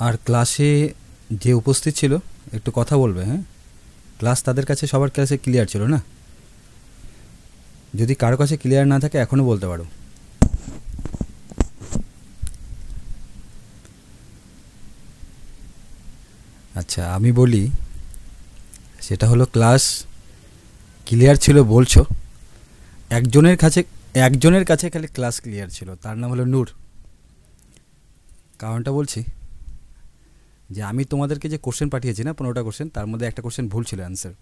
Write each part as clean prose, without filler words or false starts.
আর ক্লাসে যে উপস্থিত ছিল একটু কথা বলবে, হ্যাঁ? ক্লাস তাদের কাছে সবার কাছে ক্লিয়ার ছিল না? যদি কারো কাছে ক্লিয়ার না থাকে এখনও বলতে পারো। আচ্ছা, আমি বলি, সেটা হলো ক্লাস ক্লিয়ার ছিল বলছো, একজনের কাছে খালি ক্লাস ক্লিয়ার ছিল, তার নাম হলো নূর। কারণটা বলছি যে আমি তোমাদেরকে যে কোশ্চেন পাঠিয়েছি না, 15টা কোশ্চেন, তার মধ্যে একটা কোশ্চেন ভুল ছিল অ্যান্সার।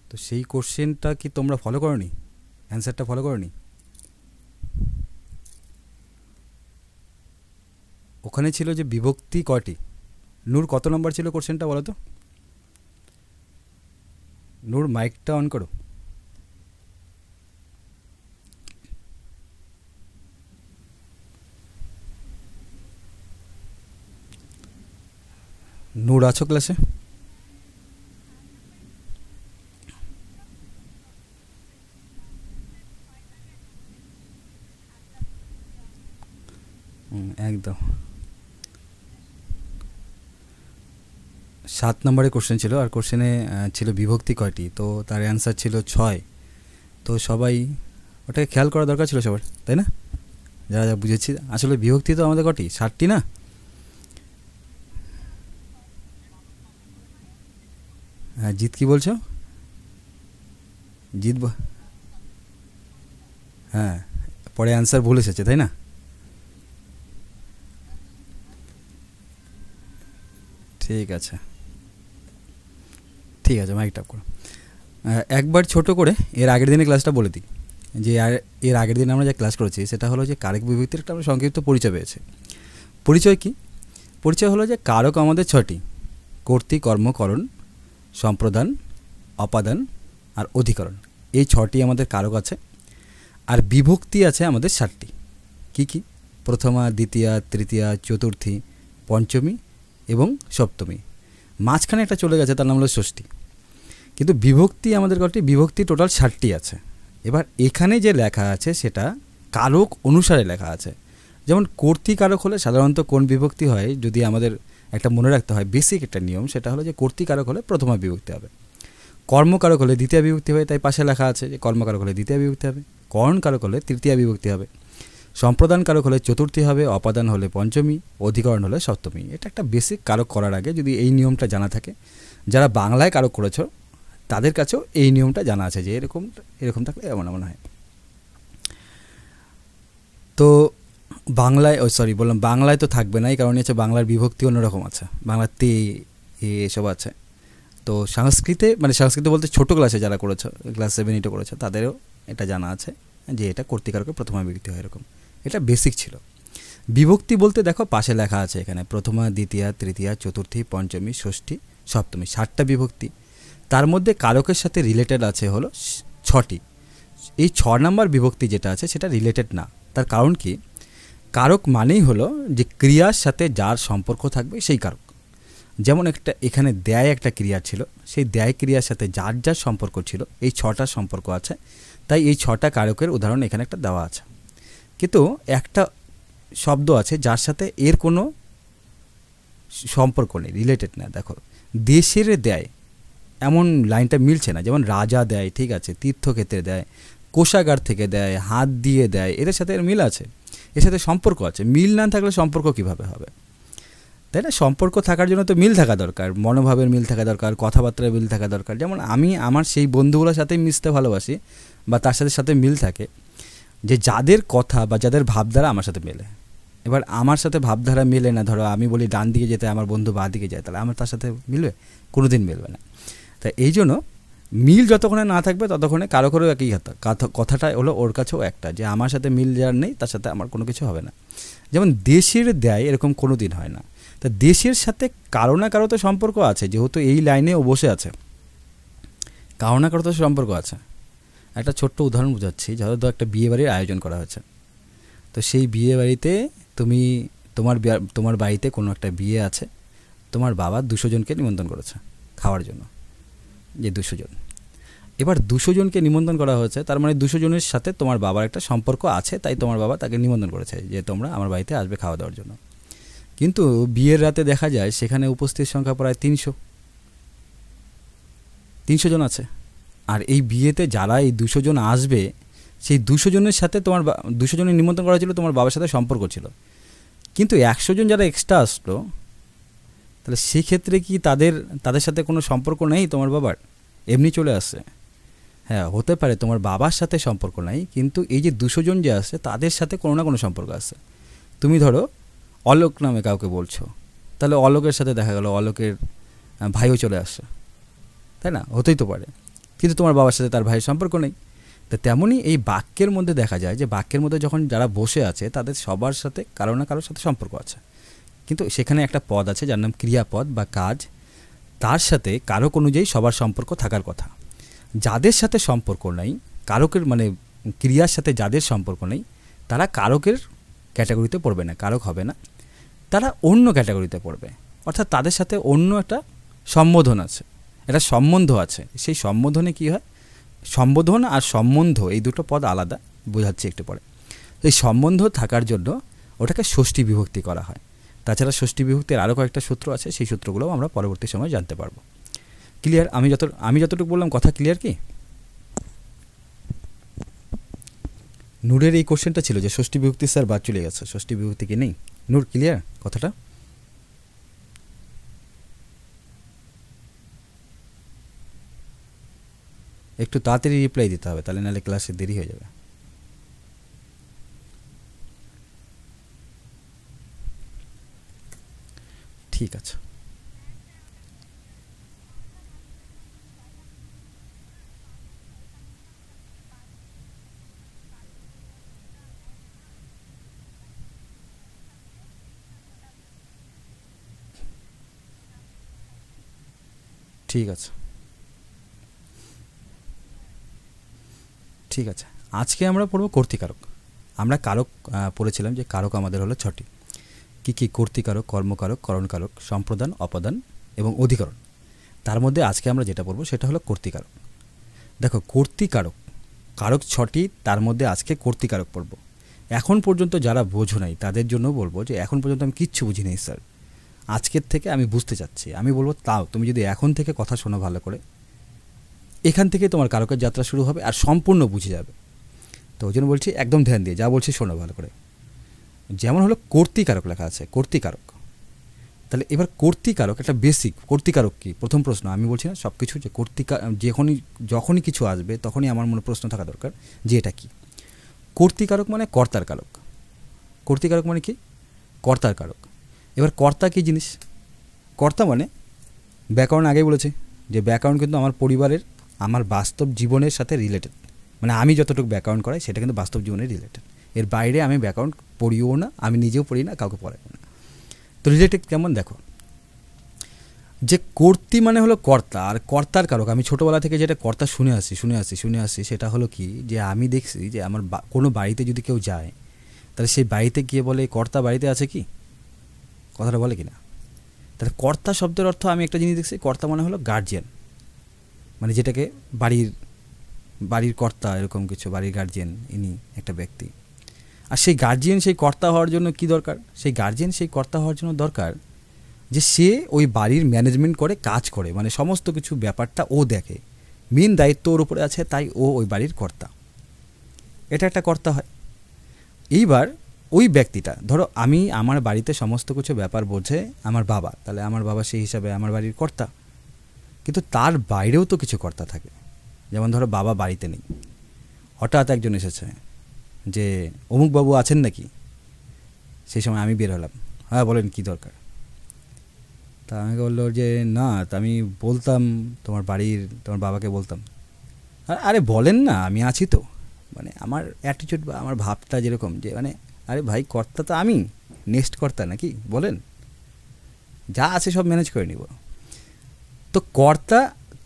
তো সেই কোশ্চেনটা কি তোমরা ফলো করোনি? অ্যান্সারটা ফলো করোনি? ওখানে ছিল যে বিভক্তি কয়টি। নূর কত নম্বর ছিল কোশ্চেনটা বলো তো? নূর মাইকটা অন করো। নূর আছো ক্লাসে? একদম 7 নম্বরের কোশ্চেন ছিল, আর কোশ্চেনে ছিল বিভক্তি কয়টি, তো তার অ্যান্সার ছিল 6। তো সবাই ওটাকে খেয়াল করা দরকার ছিল সবার, তাই না? যারা যা বুঝেছি, আসলে বিভক্তি তো আমাদের কটি, 7টি না? হ্যাঁ, জিৎ কি বলছো? জিৎ হ্যাঁ, পরে অ্যান্সার ভুল এসেছে, তাই না? ঠিক আছে, ঠিক আছে, মাইকটা অফ করো। একবার ছোট করে এর আগের দিনে ক্লাসটা বলে দিই, যে এর আগের দিন আমরা যে ক্লাস করেছি সেটা হলো যে কারক বিভক্তির একটা আমরা সংক্ষিপ্ত পরিচয় পেয়েছি। পরিচয় কি? পরিচয় হলো যে কারক আমাদের 6টি: কর্তৃ, কর্ম, করণ, সম্প্রদান, অপাদান আর অধিকরণ। এই 6টি আমাদের কারক আছে। আর বিভক্তি আছে আমাদের 7টি। কি কি? প্রথমা, দ্বিতীয়া, তৃতীয়া, চতুর্থী, পঞ্চমী এবং সপ্তমী। মাঝখানে একটা চলে গেছে, তার নাম হলো ষষ্ঠী। কিন্তু বিভক্তি আমাদের কটি? বিভক্তি টোটাল 7টি আছে। এবার এখানে যে লেখা আছে সেটা কারক অনুসারে লেখা আছে। যেমন কর্তৃকারক হলে সাধারণত কোন বিভক্তি হয়, যদি আমাদের একটা মনে রাখতে হয়, বেসিক একটা নিয়ম, সেটা হলো যে কর্তৃকারক হলে প্রথমা বিভক্তি হবে, কর্মকারক হলে দ্বিতীয় বিভক্তি হবে, তাই পাশে লেখা আছে যে কর্মকারক হলে দ্বিতীয় বিভক্তি হবে, করণকারক হলে তৃতীয় বিভক্তি হবে, সম্প্রদানকারক হলে চতুর্থী হবে, অপাদান হলে পঞ্চমী, অধিকরণ হলে সপ্তমী। এটা একটা বেসিক কারক করার আগে যদি এই নিয়মটা জানা থাকে, যারা বাংলায় কারক করেছো তাদের কাছেও এই নিয়মটা জানা আছে যে এরকম এরকম থাকলে এমন এমন হয়। তো বাংলায়, বললাম বাংলায় তো থাকবে না, এই কারণে হচ্ছে বাংলার বিভক্তি অন্যরকম আছে, বাংলার তে এসব আছে। তো সংস্কৃত বলতে ছোটো ক্লাসে যারা করেছো, ক্লাস 7, 8 করেছো, তাদেরও এটা জানা আছে যে এটা কর্তৃকারকের প্রথমা বিভক্তি হয় এরকম। এটা বেসিক ছিল। বিভক্তি বলতে দেখো পাশে লেখা আছে এখানে প্রথমা, দ্বিতীয়া, তৃতীয়া, চতুর্থী, পঞ্চমী, ষষ্ঠী, সপ্তমী, 7টা বিভক্তি। তার মধ্যে কারকের সাথে রিলেটেড আছে হলো 6টি। এই 6 নম্বর বিভক্তি যেটা আছে সেটা রিলেটেড না। তার কারণ কি? কারক মানেই হলো যে ক্রিয়ার সাথে যার সম্পর্ক থাকবে সেই কারক। যেমন এখানে দেয় একটা ক্রিয়া ছিল, সেই দেয় ক্রিয়ার সাথে যার যার সম্পর্ক ছিল, এই 6টা সম্পর্ক আছে, তাই এই 6টা কারকের উদাহরণ এখানে একটা দেওয়া আছে। কিন্তু একটা শব্দ আছে যার সাথে এর কোনো সম্পর্ক নেই, রিলেটেড না। দেখো, দেশের দেয়, এমন লাইনটা মিলছে না। যেমন রাজা দেয়, ঠিক আছে, তীর্থক্ষেত্রে দেয়, কোষাগার থেকে দেয়, হাত দিয়ে দেয়, এদের সাথে এর মিল আছে, এর সাথে সম্পর্ক আছে। মিল না থাকলে সম্পর্ক কিভাবে হবে, তাই না? সম্পর্ক থাকার জন্য তো মিল থাকা দরকার, মনোভাবের মিল থাকা দরকার, কথাবার্তার মিল থাকা দরকার। যেমন আমি আমার সেই বন্ধুগুলোর সাথেই মিশতে ভালোবাসি, বা তার সাথে মিল থাকে, যে যাদের কথা বা যাদের ভাবধারা আমার সাথে মেলে। এবার আমার সাথে ভাবধারা মেলে না, ধরো আমি বলি ডান দিকে যেতে, আমার বন্ধু বাঁ দিকে যায়, তাহলে আমার তার সাথে মিলবে? কোনো দিন মিলবে না। তাই এই জন্য মিল যতক্ষণে না থাকবে ততক্ষণে কারো কারো একই কথাটা হলো ওর কাছেও একটা, যে আমার সাথে মিল যার নেই তার সাথে আমার কোনো কিছু হবে না। যেমন দেশের দেয়, এরকম কোনো দিন হয় না। তা দেশের সাথে কারো না কারো তো সম্পর্ক আছে, যেহেতু এই লাইনে ও বসে আছে, কারো না কারো তো সম্পর্ক আছে। একটা ছোট্ট উদাহরণ বোঝাচ্ছি। ধরো একটা বিয়ে বাড়ির আয়োজন করা হয়েছে, তো সেই বিয়ে বাড়িতে তোমার বাড়িতে কোনো একটা বিয়ে আছে, তোমার বাবা 200 জনকে নিমন্ত্রণ করেছে খাওয়ার জন্য, যে 200 জন। এবার 200 জনকে নিমন্ত্রণ করা হয়েছে, তার মানে 200 জনের সাথে তোমার বাবার একটা সম্পর্ক আছে, তাই তোমার বাবা তাকে নিমন্ত্রণ করেছে যে তোমরা আমার বাড়িতে আসবে খাওয়া দাওয়ার জন্য। কিন্তু বিয়ের রাতে দেখা যায় সেখানে উপস্থিত সংখ্যা প্রায় 300 জন আছে। আর এই বিয়েতে যারা এই 200 জন আসবে, সেই 200 জনের সাথে 200 জনের নিমন্ত্রণ করা ছিল, তোমার বাবার সাথে সম্পর্ক ছিল। কিন্তু 100 জন যারা এক্সট্রা আসলো, তাহলে সেক্ষেত্রে কি তাদের সাথে কোনো সম্পর্ক নেই তোমার বাবার, এমনি চলে আসছে? হ্যাঁ, হতে পারে তোমার বাবার সাথে সম্পর্ক নাই, কিন্তু এই যে 200 জন যে আসছে তাদের সাথে কোনো না কোনো সম্পর্ক আছে। তুমি ধরো অলোক নামে কাউকে বলছো, তাহলে অলোকের সাথে দেখা গেল অলোকের ভাইও চলে আসছে, তাই না? হতেই তো পারে, কিন্তু তোমার বাবার সাথে তার ভাইয়ের সম্পর্ক নেই। তো তেমনই এই বাক্যের মধ্যে দেখা যায় যে বাক্যের মধ্যে যখন যারা বসে আছে তাদের সবার সাথে কারো না কারোর সাথে সম্পর্ক আছে, কিন্তু সেখানে একটা পদ আছে যার নাম ক্রিয়াপদ বা কাজ, তার সাথে কারক অনুযায়ী সবার সম্পর্ক থাকার কথা। যাদের সাথে সম্পর্ক নেই, কারকের মানে ক্রিয়ার সাথে যাদের সম্পর্ক নেই, তারা কারকের ক্যাটাগরিতে পড়বে না, কারক হবে না, তারা অন্য ক্যাটাগরিতে পড়বে। অর্থাৎ তাদের সাথে অন্য একটা সম্বোধন আছে, একটা সম্বন্ধ আছে। সেই সম্বোধনে কি হয়, সম্বোধন আর সম্বন্ধ এই দুটো পদ আলাদা, বোঝাচ্ছি একটু পরে। এই সম্বন্ধ থাকার জন্য ওটাকে ষষ্ঠী বিভক্তি করা হয়। তাছাড়া ষষ্ঠী বিভক্তির আরও কয়েকটা সূত্র আছে, সেই সূত্রগুলোও আমরা পরবর্তী সময় জানতে পারবো। ক্লিয়ার? আমি যতটুকু বললাম কথা ক্লিয়ার কি? নূরের এই কোশ্চেনটা ছিল যে ষষ্ঠী বিভক্তি স্যার বাদ চলে গেছে, ষষ্ঠী বিভক্তি কি নেই? নূর ক্লিয়ার কথাটা? একটু তাড়াতাড়ি রিপ্লাই দিতে হবে, তাহলে নাহলে ক্লাসে দেরি হয়ে যাবে। ঠিক আছে, ঠিক আছে, ঠিক আছে। আজকে আমরা পড়ব কর্তৃকারক। আমরা কারক পড়েছিলাম যে কারক আমাদের হলো 6টি। কী কী? কর্তৃকারক, কর্মকারক, করণকারক, সম্প্রদান, অপদান এবং অধিকরণ। তার মধ্যে আজকে আমরা যেটা পড়ব সেটা হলো কর্তৃকারক। দেখো, কর্তৃকারক, কারক 6টি, তার মধ্যে আজকে কর্তৃকারক পড়ব। এখন পর্যন্ত যারা বোঝো নাই তাদের জন্য বলবো যে এখন পর্যন্ত আমি কিচ্ছু বুঝি নেই স্যার, আজকের থেকে আমি বুঝতে চাচ্ছি। আমি বলবো তাও তুমি যদি এখন থেকে কথা শোনো ভালো করে, এখান থেকে তোমার কারকের যাত্রা শুরু হবে আর সম্পূর্ণ বুঝে যাবে। তো ওই জন্য বলছি একদম ধ্যান দিয়ে যা বলছি শোনো ভালো করে। যেমন হলো কর্তৃকারক লেখা আছে, কর্তৃকারক। তাহলে এবার কর্তৃকারক একটা বেসিক, কর্তৃকারক কি? প্রথম প্রশ্ন আমি বলছি না সব কিছু, যে যখনই কিছু আসবে তখনই আমার মনে প্রশ্ন থাকা দরকার যে এটা কি। কর্তৃকারক মানে কর্তার কারক। কর্তৃকারক মানে কি? কর্তার কারক। এবার কর্তা কী জিনিস? কর্তা মানে ব্যাকরণ আগেই বলেছে যে ব্যাকরণ কিন্তু আমার পরিবারের, আমার বাস্তব জীবনের সাথে রিলেটেড। মানে আমি যতটুকু ব্যাকরণ করাই সেটা কিন্তু বাস্তব জীবনের রিলেটেড। এর বাইরে আমি ব্যাকরণ পড়িও না, আমি নিজেও পড়ি না, কাউকে পড়াই না। তো রিলেটেড কেমন দেখো, যে কর্তৃ মানে হলো কর্তা, আর কর্তার কারক। আমি ছোটোবেলা থেকে যেটা কর্তা শুনে আসি সেটা হলো কি, যে আমি দেখছি যে আমার কোনো বাড়িতে যদি কেউ যায় তাহলে সেই বাড়িতে গিয়ে বলে কর্তা বাড়িতে আছে কি, কথাটা বলে কি না? তাহলে কর্তা শব্দের অর্থ আমি একটা জিনিস দেখছি, কর্তা মানে হলো গার্জিয়ান, মানে যেটাকে বাড়ির কর্তা এরকম কিছু, বাড়ির গার্জিয়ান ইনি একটা ব্যক্তি। আর সেই গার্জিয়ান সেই কর্তা হওয়ার জন্য কি দরকার? সেই গার্জিয়ান সেই কর্তা হওয়ার জন্য দরকার যে সে ওই বাড়ির ম্যানেজমেন্ট করে, কাজ করে, মানে সমস্ত কিছু ব্যাপারটা ও দেখে, মেন দায়িত্ব ওর উপরে আছে, তাই ও ওই বাড়ির কর্তা। এটা একটা কর্তা হয়। এইবার ওই ব্যক্তিটা, ধরো আমার বাড়িতে সমস্ত কিছু ব্যাপার বোঝে আমার বাবা, তাহলে আমার বাবা সেই হিসাবে আমার বাড়ির কর্তা। কিন্তু তার বাইরেও তো কিছু কর্তা থাকে। যেমন ধরো বাবা বাড়িতে নেই, হঠাৎ একজন এসেছে যে অমুকবাবু আছেন নাকি, সেই সময় আমি বের হলাম, হ্যাঁ বলেন কি দরকার? তা আমাকে বললো যে না, তা আমি বলতাম তোমার বাবাকে বলতাম, আরে বলেন না আমি আছি তো। মানে আমার অ্যাটিটিউড বা আমার ভাবটা যেরকম, যে মানে আরে ভাই কর্তা তো আমি, নেক্সট কর্তা নাকি, বলেন যা আছে সব ম্যানেজ করে নিব। তো কর্তা,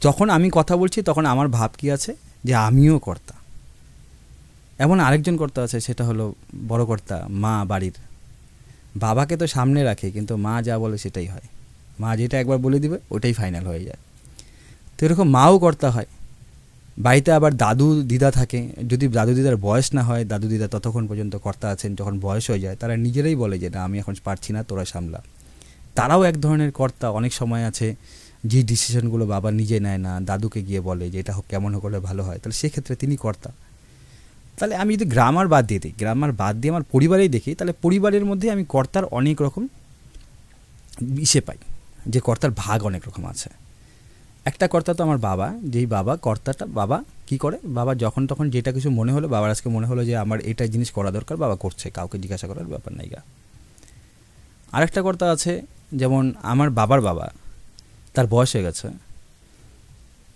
যখন আমি কথা বলছি তখন আমার ভাব কি আছে, যে আমিও কর্তা। এমন আরেকজন কর্তা আছে, সেটা হলো বড় কর্তা, মা বাড়ির। বাবাকে তো সামনে রাখে, কিন্তু মা যা বলে সেটাই হয়, মা যেটা একবার বলে দিবে ওটাই ফাইনাল হয়ে যায়। তো এরকম মাও কর্তা হয়। বাড়িতে আবার দাদু দিদা থাকে, যদি দাদু দিদার বয়স না হয়, দাদু দিদা ততক্ষণ পর্যন্ত কর্তা আছেন, যখন বয়স হয়ে যায় তারা নিজেরাই বলে যে না আমি এখন পারছি না, তোরা সামলা। তারাও এক ধরনের কর্তা। অনেক সময় আছে যে ডিসিশনগুলো বাবা নিজে নেয় না, দাদুকে গিয়ে বলে যে এটা কেমন হলে ভালো হয়, তাহলে সেক্ষেত্রে তিনি কর্তা। তাহলে আমি যদি গ্রামার বাদ দিয়ে দিই, গ্রামার বাদ দিয়ে আমার পরিবারেই দেখি, তাহলে পরিবারের মধ্যে আমি কর্তার অনেক রকম ইসে পাই, যে কর্তার ভাগ অনেক রকম আছে। একটা কর্তা তো আমার বাবা, যেই বাবা কর্তাটা, বাবা কি করে, বাবা যখন তখন যেটা কিছু মনে হলো, বাবার আজকে মনে হলো যে আমার এটা জিনিস করা দরকার, বাবা করছে, কাউকে জিজ্ঞাসা করার ব্যাপার নাই গা। আরেকটা কর্তা আছে, যেমন আমার বাবার বাবা, তার বয়স হয়ে গেছে,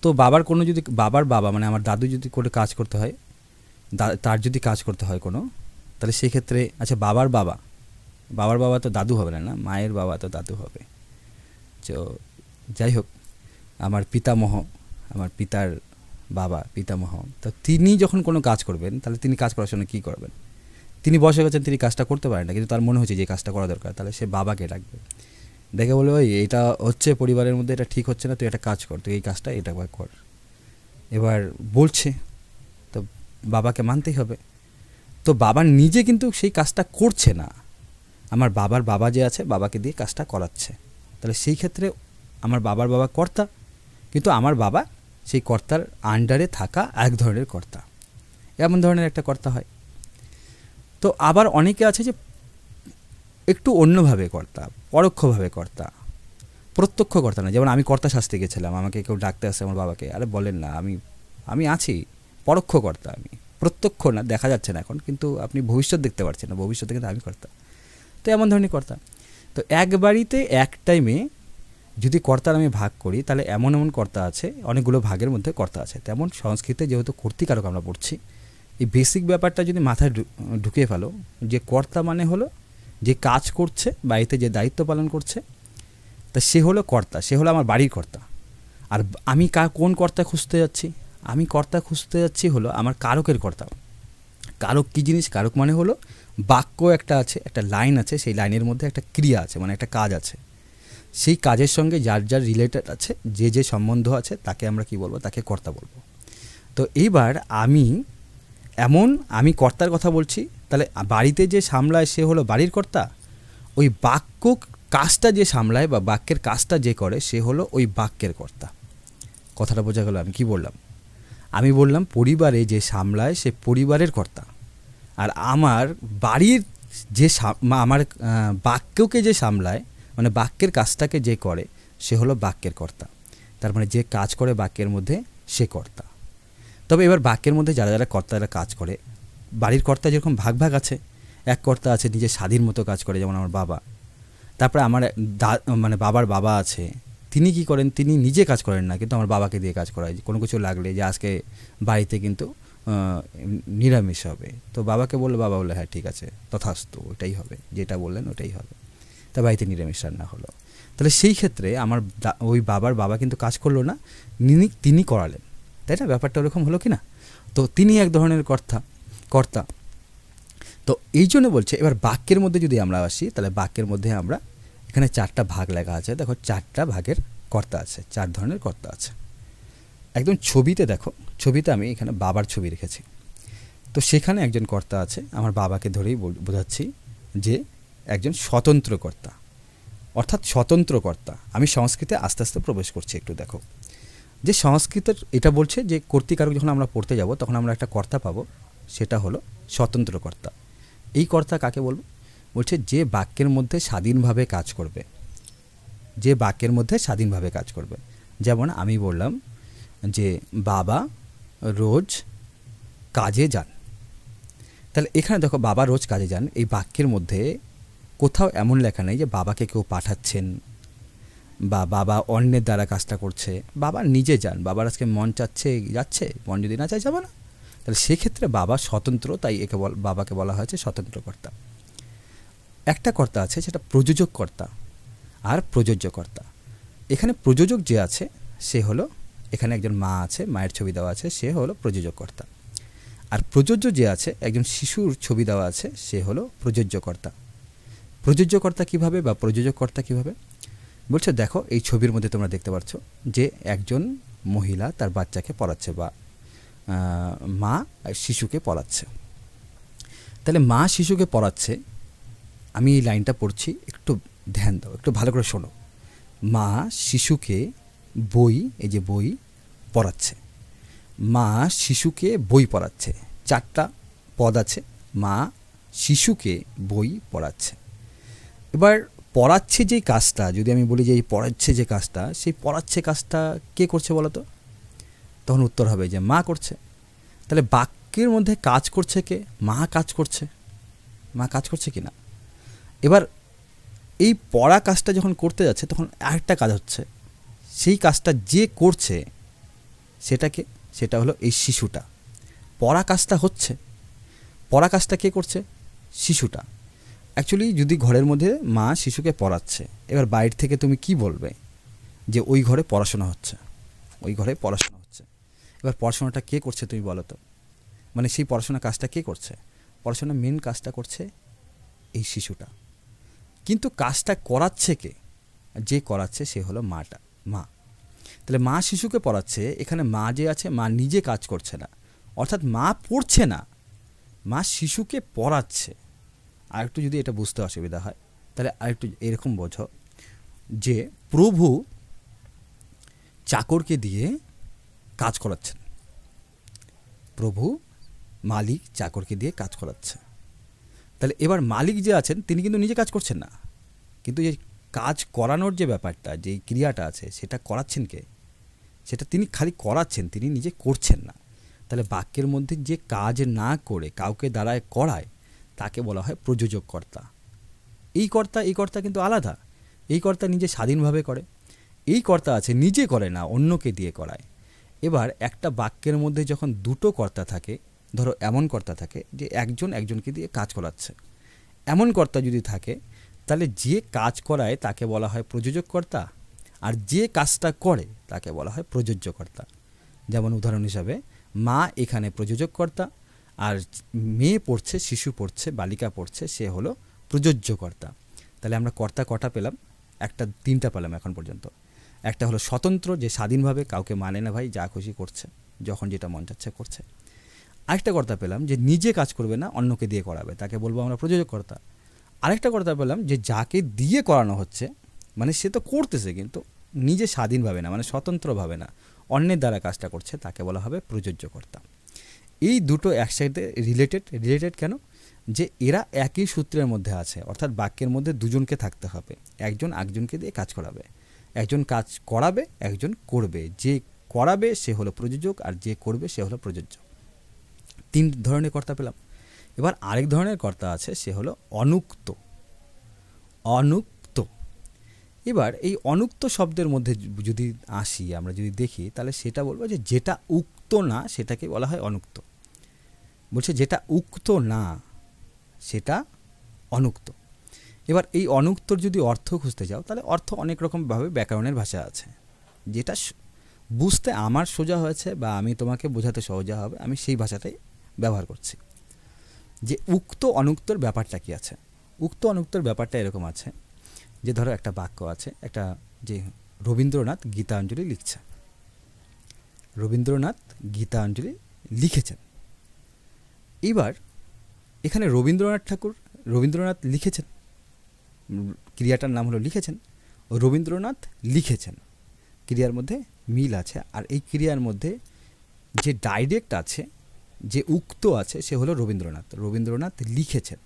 তো বাবার কোনো যদি, বাবার বাবা মানে আমার দাদু যদি করে কাজ করতে হয়, তার যদি কাজ করতে হয় কোনো, তাহলে সেক্ষেত্রে আচ্ছা বাবার বাবা তো দাদু হবে না, মায়ের বাবা তো দাদু হবে। তো যাই হোক, আমার পিতামহ, আমার পিতার বাবা পিতামহ, তো তিনি যখন কোনো কাজ করবেন, তাহলে তিনি কাজ করার সময় কী করবেন, তিনি বসে গেছেন, তিনি কাজটা করতে পারেন না, কিন্তু তার মনে হচ্ছে যে কাজটা করা দরকার, তাহলে সে বাবাকে ডাকবে, দেখে বলে ওই এটা হচ্ছে পরিবারের মধ্যে এটা ঠিক হচ্ছে না, তুই একটা কাজ কর, তুই এই কাজটা এটা কর। এবার বলছে তো বাবাকে মানতেই হবে। তো বাবা নিজে কিন্তু সেই কাজটা করছে না, আমার বাবার বাবা যে আছে বাবাকে দিয়ে কাজটা করাচ্ছে, তাহলে সেই ক্ষেত্রে আমার বাবার বাবা কর্তা, কিন্তু আমার বাবা সেই কর্তার আন্ডারে থাকা এক ধরনের কর্তা, এমন ধরনের একটা কর্তা হয়। তো আবার অনেকে আছে যে একটু অন্যভাবে কর্তা, পরোক্ষভাবে কর্তা, প্রত্যক্ষ কর্তা না। যেমন আমি কর্তা শাস্তি গেছিলাম, আমাকে কেউ ডাকতে আসে আমার বাবাকে, আরে বলেন না, আমি আছি, পরোক্ষ কর্তা আমি, প্রত্যক্ষ না, দেখা যাচ্ছে না এখন, কিন্তু আপনি ভবিষ্যৎ দেখতে পারছেন না, ভবিষ্যতে কিন্তু আমি কর্তা। তো এমন ধরনের কর্তা। তো এক বাড়িতে এক টাইমে যদি কর্তার আমি ভাগ করি, তাহলে এমন এমন কর্তা আছে, অনেকগুলো ভাগের মধ্যে কর্তা আছে। তেমন সংস্কৃতে যেহেতু কর্তৃকারক আমরা পড়ছি, এই বেসিক ব্যাপারটা যদি মাথায় ঢুকিয়ে ফেলো, যে কর্তা মানে হলো যে কাজ করছে, বাড়িতে যে দায়িত্ব পালন করছে, তা সে হলো কর্তা, সে হলো আমার বাড়ির কর্তা। আর আমি কোন কর্তা খুঁজতে যাচ্ছি, আমি কর্তা খুঁজতে যাচ্ছি হলো আমার কারকের কর্তা। কারক কী জিনিস, কারক মানে হলো বাক্য একটা আছে, একটা লাইন আছে, সেই লাইনের মধ্যে একটা ক্রিয়া আছে, মানে একটা কাজ আছে, সেই কাজের সঙ্গে যার যার রিলেটেড আছে, যে যে সম্বন্ধ আছে, তাকে আমরা কি বলবো, তাকে কর্তা বলবো। তো এইবার আমি কর্তার কথা বলছি, তাহলে বাড়িতে যে সামলায় সে হলো বাড়ির কর্তা, ওই বাক্য কাজটা যে সামলায় বা বাক্যের কাজটা যে করে সে হলো ওই বাক্যের কর্তা। কথাটা বোঝা গেল আমি কি বললাম? আমি বললাম পরিবারে যে সামলায় সে পরিবারের কর্তা, আর আমার বাড়ির যে আমার বাক্যকে যে সামলায়, মানে বাক্যের কাজটাকে যে করে সে হলো বাক্যের কর্তা। তার মানে যে কাজ করে বাক্যের মধ্যে সে কর্তা। তবে এবার বাক্যের মধ্যে যারা যারা কর্তারা কাজ করে, বাড়ির কর্তা যেরকম ভাগ ভাগ আছে, এক কর্তা আছে নিজের স্বাধীন মতো কাজ করে, যেমন আমার বাবা। তারপরে আমার মানে বাবার বাবা আছে, তিনি কি করেন, তিনি নিজে কাজ করেন না, কিন্তু আমার বাবাকে দিয়ে কাজ করায়। কোনো কিছু লাগলে যে আজকে বাড়িতে কিন্তু নিরামিষ হবে, তো বাবাকে বললো, বাবা বললো হ্যাঁ ঠিক আছে তথাস্তু, ওটাই হবে, যেটা বললেন ওটাই হবে, তা বাড়িতে নিরামিষ রান্না হলো। তাহলে সেই ক্ষেত্রে আমার ওই বাবার বাবা কিন্তু কাজ করলো না, তিনি করালেন, তাই না? ব্যাপারটা ওরকম হলো কি না? তো তিনি এক ধরনের কর্তা। তো এই জন্য বলছে, এবার বাক্যের মধ্যে যদি আমরা আসি, তাহলে বাক্যের মধ্যে আমরা এখানে 4টা ভাগ লেখা আছে, দেখো 4টা ভাগের কর্তা আছে, 4 ধরনের কর্তা আছে। একদম ছবিতে দেখো, ছবিতে আমি এখানে বাবার ছবি রেখেছি, তো সেখানে একজন কর্তা আছে, আমার বাবাকে ধরেই বোঝাচ্ছি যে একজন স্বতন্ত্র কর্তা, অর্থাৎ স্বতন্ত্র কর্তা। আমি সংস্কৃতে আস্তে আস্তে প্রবেশ করছি, একটু দেখো যে সংস্কৃতের এটা বলছে যে কর্তৃকারক যখন আমরা পড়তে যাব তখন আমরা একটা কর্তা পাবো, সেটা হলো স্বতন্ত্র কর্তা। এই কর্তা কাকে বলবো? বলছে যে বাক্যের মধ্যে স্বাধীনভাবে কাজ করবে, যে বাক্যের মধ্যে স্বাধীনভাবে কাজ করবে। যেমন আমি বললাম যে বাবা রোজ কাজে যান, তাহলে এখানে দেখো বাবা রোজ কাজে যান, এই বাক্যের মধ্যে কোথাও এমন লেখা নেই যে বাবাকে কেউ পাঠাচ্ছেন বা বাবা অন্যের দ্বারা কাজটা করছে, বাবা নিজে যান, বাবার আজকে মন চাচ্ছে যাচ্ছে, মন যদি না চায় যাবে না। তাহলে সেক্ষেত্রে বাবা স্বতন্ত্র, তাই একে বাবাকে বলা হয়েছে স্বতন্ত্র কর্তা। একটা কর্তা আছে সেটা প্রযোজক কর্তা আর প্রযোজ্য কর্তা। এখানে প্রযোজক যে আছে সে হলো, এখানে একজন মা আছে, মায়ের ছবি দেওয়া আছে, সে হলো প্রযোজক কর্তা। আর প্রযোজ্য যে আছে, একজন শিশুর ছবি দেওয়া আছে, সে হলো প্রযোজ্য কর্তা। প্রযোজ্য কর্তা কীভাবে বা প্রযোজক কর্তা কীভাবে বলছে, দেখো এই ছবির মধ্যে তোমরা দেখতে পাচ্ছ যে একজন মহিলা তার বাচ্চাকে পড়াচ্ছে বা মা শিশুকে পড়াচ্ছে। তাহলে মা শিশুকে পড়াচ্ছে, আমি এই লাইনটা পড়ছি, একটু ধ্যান দাও, একটু ভালো করে শোনো। মা শিশুকে বই, এই যে বই পড়াচ্ছে, মা শিশুকে বই পড়াচ্ছে। 4টা পদ আছে, মা শিশুকে বই পড়াচ্ছে। এবার পড়াচ্ছে যেই কাজটা, যদি আমি বলি যে এই পড়াচ্ছে যে কাজটা, সেই পড়াচ্ছে কাজটা কে করছে বলো তো? তখন উত্তর হবে যে মা করছে। তাহলে বাক্যের মধ্যে কাজ করছে কে? মা কাজ করছে। মা কাজ করছে কি না? এবার এই পড়া কাজটা যখন করতে যাচ্ছে তখন আরেকটা কাজ হচ্ছে, সেই কাজটা যে করছে সেটাকে, সেটা হলো এই শিশুটা। পড়া কাজটা হচ্ছে, পড়া কাজটা কে করছে? শিশুটা। অ্যাকচুয়ালি যদি ঘরের মধ্যে মা শিশুকে পড়াচ্ছে, এবার বাইরে থেকে তুমি কি বলবে? যে ওই ঘরে পড়াশোনা হচ্ছে, ওই ঘরে পড়াশোনা হচ্ছে। এবার পড়াশোনাটা কে করছে তুমি বলো তো? মানে সেই পড়াশোনা কাজটা কে করছে? পড়াশোনা মেন কাজটা করছে এই শিশুটা। কিন্তু কাজটা করাচ্ছে কে? যে করাচ্ছে সে হলো মা। তাহলে মা শিশুকে পড়াচ্ছে, এখানে মা যে আছে, মা নিজে কাজ করছে না, অর্থাৎ মা পড়ছে না, মা শিশুকে পড়াচ্ছে। আর একটু যদি এটা বুঝতে অসুবিধা হয় তাহলে আরেকটু এরকম বোঝো যে প্রভু চাকরকে দিয়ে কাজ করাচ্ছেন। প্রভু মালিক চাকরকে দিয়ে কাজ করাচ্ছে। তাহলে এবার মালিক যে আছেন তিনি কিন্তু নিজে কাজ করছেন না, কিন্তু যে কাজ করানোর যে ব্যাপারটা, যে ক্রিয়াটা আছে, সেটা করাচ্ছেন কে? সেটা তিনি খালি করাচ্ছেন, তিনি নিজে করছেন না। তাহলে বাক্যের মধ্যে যে কাজ না করে কাউকে দ্বারায় করায় তাকে বলা হয় প্রযোজক কর্তা। এই কর্তা কিন্তু আলাদা। এই কর্তা নিজে স্বাধীনভাবে করে, এই কর্তা আছে নিজে করে না, অন্যকে দিয়ে করায়। এবার একটা বাক্যের মধ্যে যখন দুটো কর্তা থাকে, ধরো এমন কর্তা থাকে যে একজন একজনকে দিয়ে কাজ করাচ্ছে, এমন কর্তা যদি থাকে তাহলে যে কাজ করায় তাকে বলা হয় প্রযোজক কর্তা, আর যে কাজটা করে তাকে বলা হয় প্রযোজ্য কর্তা। যেমন উদাহরণ হিসাবে মা এখানে প্রযোজক কর্তা, আর মেয়ে পড়ছে, শিশু পড়ছে, বালিকা পড়ছে, সে হলো প্রযোজ্য কর্তা। তাহলে আমরা কর্তা কটা পেলাম? তিনটা পেলাম এখন পর্যন্ত। একটা হলো স্বতন্ত্র, যে স্বাধীনভাবে কাউকে মানে না ভাই, যা খুশি করছে, যখন যেটা মন চাচ্ছে করছে। আরেকটা কর্তা পেলাম যে নিজে কাজ করবে না, অন্যকে দিয়ে করাবে, তাকে বলবো আমরা প্রযোজক কর্তা। আরেকটা কর্তা পেলাম যে যাকে দিয়ে করানো হচ্ছে, মানে সে তো করতেছে কিন্তু নিজে স্বাধীনভাবে না, মানে স্বতন্ত্রভাবে না, অন্যের দ্বারা কাজটা করছে, তাকে বলা হবে প্রযোজ্য কর্তা। এই দুটো একসাথে রিলেটেড কেন? যে এরা একই সূত্রের মধ্যে আছে, অর্থাৎ বাক্যের মধ্যে দুজনকে থাকতে হবে, একজন একজনকে দিয়ে কাজ করাবে, একজন কাজ করাবে, একজন করবে। যে করাবে সে হলো প্রযোজক, আর যে করবে সে হলো প্রযোজ্য। 3 ধরনের কর্তা পেলাম। এবার আরেক ধরনের কর্তা আছে, সে হলো অনুক্ত। এবার এই অনুক্ত শব্দের মধ্যে যদি আসি, আমরা যদি দেখি, তাহলে সেটা বলবো যে যেটা উক্ত না সেটাকে বলা হয় অনুক্ত। বলছে যেটা উক্ত না সেটা অনুক্ত। এবার এই অনুক্তর যদি অর্থ খুঁজতে যাও, তাহলে অর্থ অনেক রকমভাবে ব্যাকরণের ভাষা আছে, যেটা বুঝতে আমার সোজা হয়েছে বা আমি তোমাকে বোঝাতে সহজা হবে, আমি সেই ভাষাটাই ব্যবহার করছি। যে উক্ত অনুক্তর ব্যাপারটা কি আছে? উক্ত অনুক্তর ব্যাপারটা এরকম আছে যে ধরো একটা বাক্য আছে, একটা যে রবীন্দ্রনাথ গীতাঞ্জলি লিখছে, রবীন্দ্রনাথ গীতাঞ্জলি লিখেছেন। এবার এখানে রবীন্দ্রনাথ লিখেছেন, ক্রিয়াটার নাম হলো লিখেছেন, রবীন্দ্রনাথ লিখেছেন, ক্রিয়ার মধ্যে মিল আছে। আর এই ক্রিয়ার মধ্যে যে ডাইরেক্ট আছে, যে উক্ত আছে, সে হলো রবীন্দ্রনাথ লিখেছেন।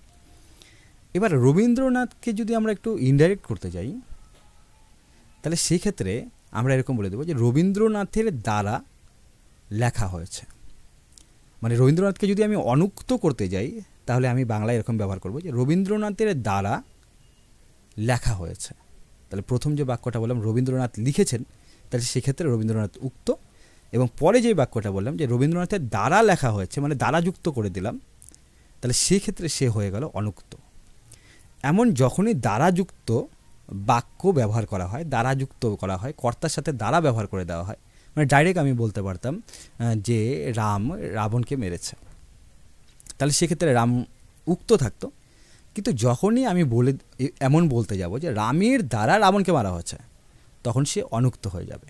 এবার রবীন্দ্রনাথকে যদি আমরা একটু ইনডাইরেক্ট করতে যাই, তাহলে সেক্ষেত্রে আমরা এরকম বলে দেবো যে রবীন্দ্রনাথের দ্বারা লেখা হয়েছে। মানে রবীন্দ্রনাথকে যদি আমি অনুক্ত করতে যাই, তাহলে আমি বাংলায় এরকম ব্যবহার করব যে রবীন্দ্রনাথের দ্বারা লেখা হয়েছে। তাহলে প্রথম যে বাক্যটা বললাম রবীন্দ্রনাথ লিখেছেন, তাহলে সেক্ষেত্রে রবীন্দ্রনাথ উক্ত, এবং পরে যে বাক্যটা বললাম যে রবীন্দ্রনাথের দ্বারা লেখা হয়েছে, মানে দ্বারা যুক্ত করে দিলাম, তাহলে সেক্ষেত্রে সে হয়ে গেল অনুক্ত। এমন যখনই দ্বারাযুক্ত বাক্য ব্যবহার করা হয়, দ্বারাযুক্ত করা হয়, কর্তার সাথে দ্বারা ব্যবহার করে দেওয়া হয়, মানে ডাইরেক্ট আমি বলতে পারতাম যে রাবণকে মেরেছে, তাহলে সেক্ষেত্রে রাম উক্ত থাকতো। কিন্তু যখনই আমি এমন বলতে যাব যে রামের দ্বারা রাবণকে মারা হয়েছে, তখন সে অনুক্ত হয়ে যাবে।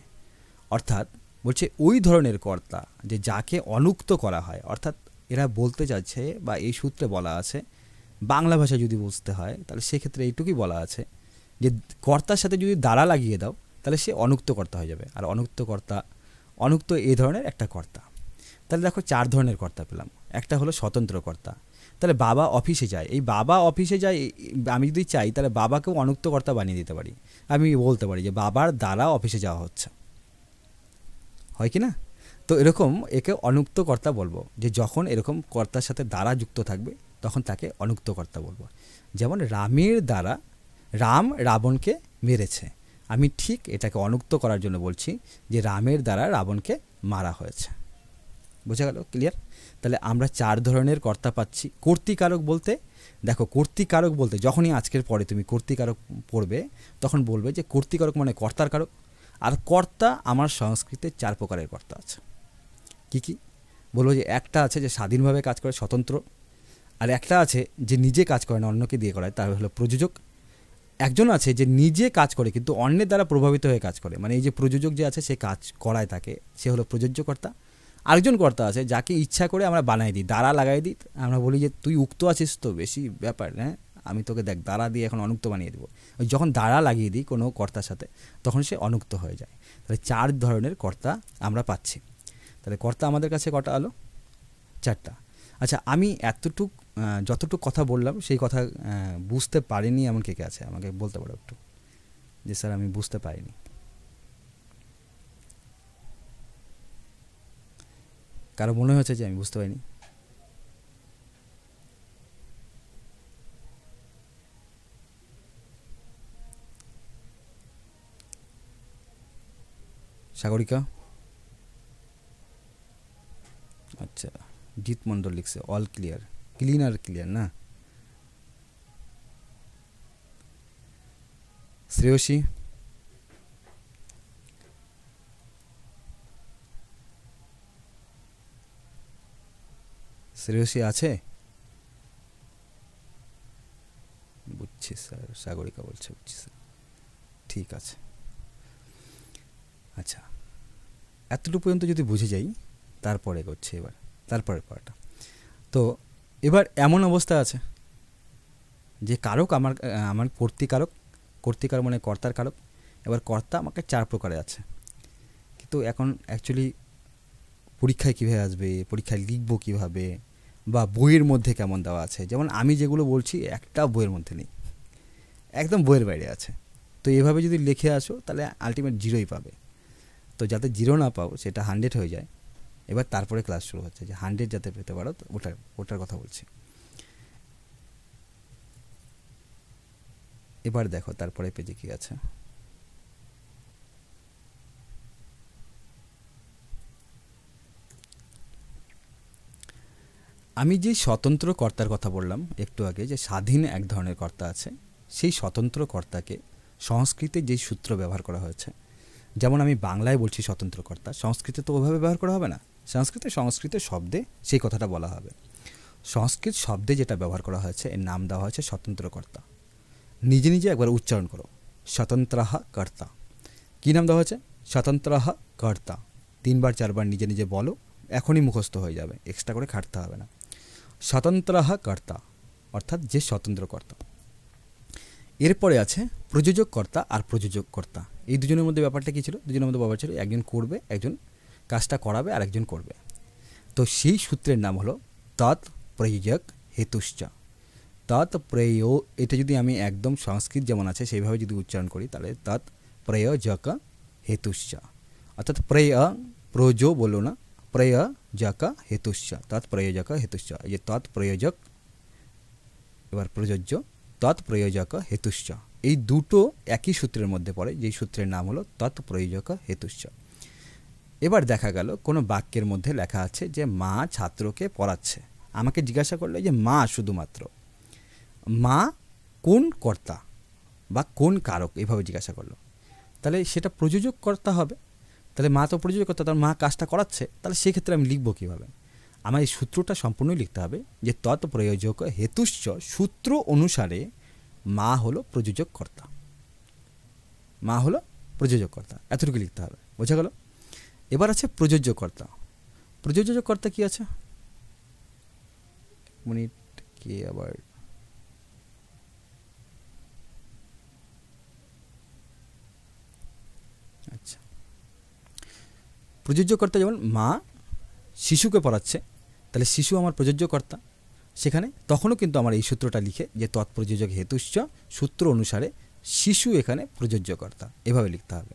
অর্থাৎ বলছে ওই ধরনের কর্তা যে যাকে অনুক্ত করা হয়, অর্থাৎ এরা বলতে চাচ্ছে বা এই সূত্রে বলা আছে, বাংলা ভাষা যদি বুঝতে হয় তাহলে সেক্ষেত্রে এইটুকুই বলা আছে যে কর্তার সাথে যদি দ্বারা লাগিয়ে দাও তাহলে সে অনুক্ত কর্তা হয়ে যাবে। আর অনুক্ত এই ধরনের একটা কর্তা। তাহলে দেখো 4 ধরনের কর্তা পেলাম। একটা হলো স্বতন্ত্র কর্তা। তাহলে বাবা অফিসে যায়, এই বাবা অফিসে যায়, আমি যদি চাই তাহলে বাবাকেও অনুক্ত কর্তা বানিয়ে দিতে পারি। আমি বলতে পারি যে বাবার দ্বারা অফিসে যাওয়া হচ্ছে, হয় কি না? তো এরকম একে অনুক্ত কর্তা বলবো, যে যখন এরকম কর্তার সাথে দ্বারা যুক্ত থাকবে তখন তাকে অনুক্ত কর্তা বলবো। যেমন রামের দ্বারা রাম রাবণকে মেরেছে, আমি ঠিক এটাকে অনুক্ত করার জন্য বলছি যে রামের দ্বারা রাবণকে মারা হয়েছে। বোঝা গেল? ক্লিয়ার? তাহলে আমরা 4 ধরনের কর্তা পাচ্ছি। কর্তৃকারক বলতে, দেখো কর্তৃকারক বলতে যখনই আজকের পরে তুমি কর্তৃকারক পড়বে তখন বলবে যে কর্তৃকারক মানে কর্তার কারক। আর কর্তা আমার সংস্কৃতে 4 প্রকারের কর্তা আছে। কি কি বলবো? যে একটা আছে যে স্বাধীনভাবে কাজ করে, স্বতন্ত্র। আর একটা আছে যে নিজে কাজ করে না, অন্যকে দিয়ে করায়, তার হলো প্রযোজক। একজন আছে যে নিজে কাজ করে কিন্তু অন্যের দ্বারা প্রভাবিত হয়ে কাজ করে, মানে এই যে প্রযোজক যে আছে সে কাজ করায় তাকে, সে হলো প্রযোজ্যকর্তা। আরেকজন কর্তা আছে যাকে ইচ্ছা করে আমরা বানাই দিই, দ্বারা লাগাই দিই, আমরা বলি যে তুই উক্ত আছিস তো, বেশি ব্যাপার, হ্যাঁ আমি তোকে দেখ দ্বারা দিয়ে এখন অনুক্ত বানিয়ে দেবো। ওই যখন দ্বারা লাগিয়ে দিই কোনো কর্তার সাথে তখন সে অনুক্ত হয়ে যায়। তাহলে 4 ধরনের কর্তা আমরা পাচ্ছি। তাহলে কর্তা আমাদের কাছে কটা হলো? 4টা। আচ্ছা, আমি যতটুকু কথা বললাম সেই কথা বুঝতে পারিনি এমন কে কে আছে আমাকে বলতে পারো একটু, যে স্যার আমি বুঝতে পারিনি। কারো মনে হয়েছে যে আমি বুঝতে পারিনি? সাগরিকা? আচ্ছা, জিৎ মণ্ডল লিখছে অল ক্লিয়ার। ক্লিনার ক্লিয়ার না? শ্রেয়সী? শ্রেয়সী আছে? বুঝছি স্যার, সাগরিকা বলছে বুঝছি স্যার, ঠিক আছে। আচ্ছা, এতটুকু পর্যন্ত যদি বুঝে যাই তারপরে করছে এবার তারপরের পার্টটা। তো এবার এমন অবস্থা আছে যে কারক আমার কর্তৃকারক মানে কর্তার কারক। এবার কর্তা আমাকে 4 প্রকারে আছে, কিন্তু এখন অ্যাকচুয়ালি পরীক্ষায় কীভাবে আসবে, পরীক্ষায় লিখবো কীভাবে, বা বইয়ের মধ্যে কেমন দেওয়া আছে, যেমন আমি যেগুলো বলছি একটা বইয়ের মধ্যে নেই, একদম বইয়ের বাইরে আছে। তো এভাবে যদি লিখে আসো তাহলে আলটিমেট 0ই পাবে। তো যাতে 0 না পাও, সেটা 100 হয়ে যায়। এবার তারপরে ক্লাস শুরু হচ্ছে, যে 100 যাতে পেতে পারো ওটার কথা বলছি। এবার দেখো তারপরে পেজে কি আছে। আমি যে স্বতন্ত্র কর্তার কথা বললাম একটু আগে, যে স্বাধীন এক ধরনের কর্তা আছে, সেই স্বতন্ত্র কর্তাকে সংস্কৃতে যেই সূত্র ব্যবহার করা হয়েছে, যেমন আমি বাংলায় বলছি স্বতন্ত্র কর্তা, সংস্কৃতে তো ওইভাবে ব্যবহার করা হবে না। সংস্কৃত শব্দে সেই কথাটা বলা হবে। সংস্কৃত শব্দে যেটা ব্যবহার করা হয়েছে এর নাম দেওয়া হয়েছে স্বতন্ত্র কর্তা। নিজে নিজে একবার উচ্চারণ করো, স্বতন্ত্রঃ কর্তা। কী নাম দেওয়া হয়েছে? স্বতন্ত্রঃ কর্তা। 3বার 4বার নিজে নিজে বলো, এখনই মুখস্থ হয়ে যাবে, এক্সট্রা করে খাটতে হবে না। স্বতন্ত্রঃ কর্তা অর্থাৎ যে স্বতন্ত্র কর্তা। এরপরে আছে প্রযোজক কর্তা আর প্রযোজক কর্তা। এই দুজনের মধ্যে ব্যাপারটা কী ছিল? দুজনের মধ্যে ব্যাপার ছিল একজন করবে, একজন কাজটা করাবে আর একজন করবে। তো সেই সূত্রের নাম হলো তৎ প্রয়োজক হেতুশ্চ। তৎ এটা যদি আমি একদম সংস্কৃত যেমন আছে সেইভাবে যদি উচ্চারণ করি তাহলে তৎ প্রয়োজক হেতুশ্চ, অর্থাৎ প্রয়োজো বলো না, প্রয়োজক হেতুশ্চ, তৎ প্রয়োজক হেতুশ্চ। এই যে তৎ প্রয়োজক, এবার প্রযোজ্য, তৎ প্রয়োজক হেতুশ্চ, এই দুটো একই সূত্রের মধ্যে পড়ে, যেই সূত্রের নাম হলো তৎ প্রয়োজক হেতুশ্চ। এবার দেখা গেল কোনো বাক্যের মধ্যে লেখা আছে যে মা ছাত্রকে পড়াচ্ছে। আমাকে জিজ্ঞাসা করলো যে মা, শুধুমাত্র মা কোন কর্তা বা কোন কারক, এইভাবে জিজ্ঞাসা করলো, তাহলে সেটা প্রযোজক কর্তা হবে। তাহলে মা তো প্রযোজক কর্তা, তার মা কাজটা করাচ্ছে, তাহলে সেক্ষেত্রে আমি লিখবো কীভাবে? আমার এই সূত্রটা সম্পূর্ণই লিখতে হবে যে তৎ প্রয়োজক হেতুশ্চ, সূত্র অনুসারে মা হলো প্রযোজক কর্তা, মা হলো প্রযোজক কর্তা, এতটুকু লিখতে হবে। বোঝা গেল? এবার আছে প্রযোজ্যকর্তা। প্রযোজ্যকর্তা কি আছে, মিনিট কি আবার, আচ্ছা, প্রযোজ্যকর্তা যেমন মা শিশুকে পড়াচ্ছে, তাহলে শিশু আমার প্রযোজ্যকর্তা। সেখানে তখনও কিন্তু আমার এই সূত্রটা লিখে যে তৎপ্রযোজক হেতুশ্চ সূত্র অনুসারে শিশু এখানে প্রযোজ্যকর্তা, এভাবে লিখতে হবে।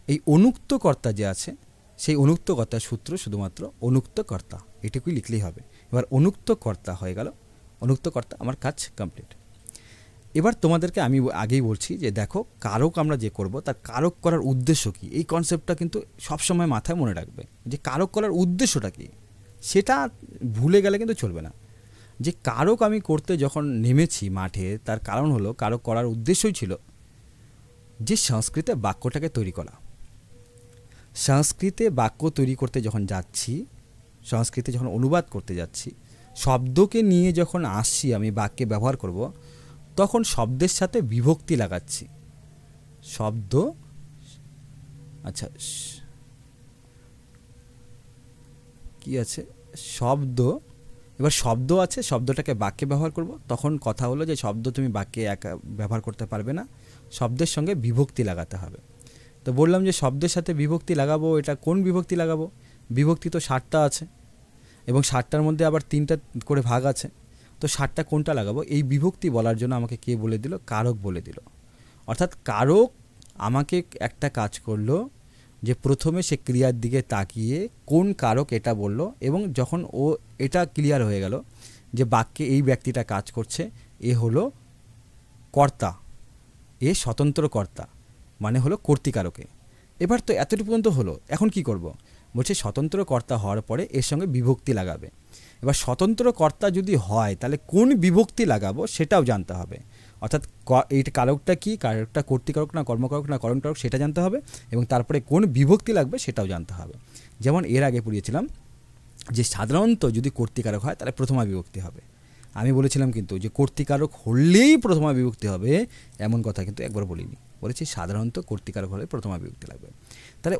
এই অনুক্ত কর্তা যে আছে, সেই অনুক্ত কর্তার সূত্র শুধুমাত্র অনুক্ত কর্তা, এটুকুই লিখলেই হবে। এবার অনুক্ত কর্তা হয়ে গেল, অনুক্ত কর্তা আমার কাজ কমপ্লিট। এবার তোমাদেরকে আমি আগেই বলছি যে দেখো কারক আমরা যে করব তার কারক করার উদ্দেশ্য কী, এই কনসেপ্টটা কিন্তু সবসময় মাথায় মনে রাখবে যে কারক করার উদ্দেশ্যটা কী, সেটা ভুলে গেলে কিন্তু চলবে না। যে কারক আমি করতে যখন নেমেছি মাঠে, তার কারণ হলো কারক করার উদ্দেশ্যই ছিল যে সংস্কৃতে বাক্যটাকে তৈরি করা। সংস্কৃতে বাক্য তৈরি করতে যখন যাচ্ছি, সংস্কৃতে যখন অনুবাদ করতে যাচ্ছি, শব্দকে নিয়ে যখন আসছি আমি বাক্যে ব্যবহার করব, তখন শব্দের সাথে বিভক্তি লাগাচ্ছি। শব্দ, আচ্ছা কি আছে, শব্দ, এবার শব্দ আছে, শব্দটাকে বাক্যে ব্যবহার করব, তখন কথা হলো যে শব্দ তুমি বাক্যে একা ব্যবহার করতে পারবে না, শব্দের সঙ্গে বিভক্তি লাগাতে হবে। তো বললাম যে শব্দের সাথে বিভক্তি লাগাবো, এটা কোন বিভক্তি লাগাবো, বিভক্তি তো 60টা আছে এবং 60টার মধ্যে আবার 3টা করে ভাগ আছে, তো 60টা কোনটা লাগাবো, এই বিভক্তি বলার জন্য আমাকে কে বলে দিল, কারক বলে দিল। অর্থাৎ কারক আমাকে একটা কাজ করলো যে প্রথমে সে ক্রিয়ার দিকে তাকিয়ে কোন কারক এটা বলল, এবং যখন ও এটা ক্লিয়ার হয়ে গেল যে বাক্যে এই ব্যক্তিটা কাজ করছে, এ হলো কর্তা, এ স্বতন্ত্র কর্তা, মানে হলো কর্তৃকারকে। এবার তো এতটুকু পর্যন্ত হলো, এখন কি করব, বলছে স্বতন্ত্র কর্তা হওয়ার পরে এর সঙ্গে বিভক্তি লাগাবে। এবার স্বতন্ত্র কর্তা যদি হয় তাহলে কোন বিভক্তি লাগাবো সেটাও জানতে হবে। অর্থাৎ এই কারকটা কি, কারকটা কর্তৃকারক না কর্মকারক না করণকারক সেটা জানতে হবে, এবং তারপরে কোন বিভক্তি লাগবে সেটাও জানতে হবে। যেমন এর আগে পড়িয়েছিলাম যে সাধারণত যদি কর্তৃকারক হয় তাহলে প্রথমা বিভক্তি হবে। আমি বলেছিলাম কিন্তু যে কর্তৃকারক হলেই প্রথমা বিভক্তি হবে এমন কথা কিন্তু একবার বলিনি, বলেছি সাধারণত কর্তৃকারক হলে প্রথমা বিভক্তি লাগবে। তাহলে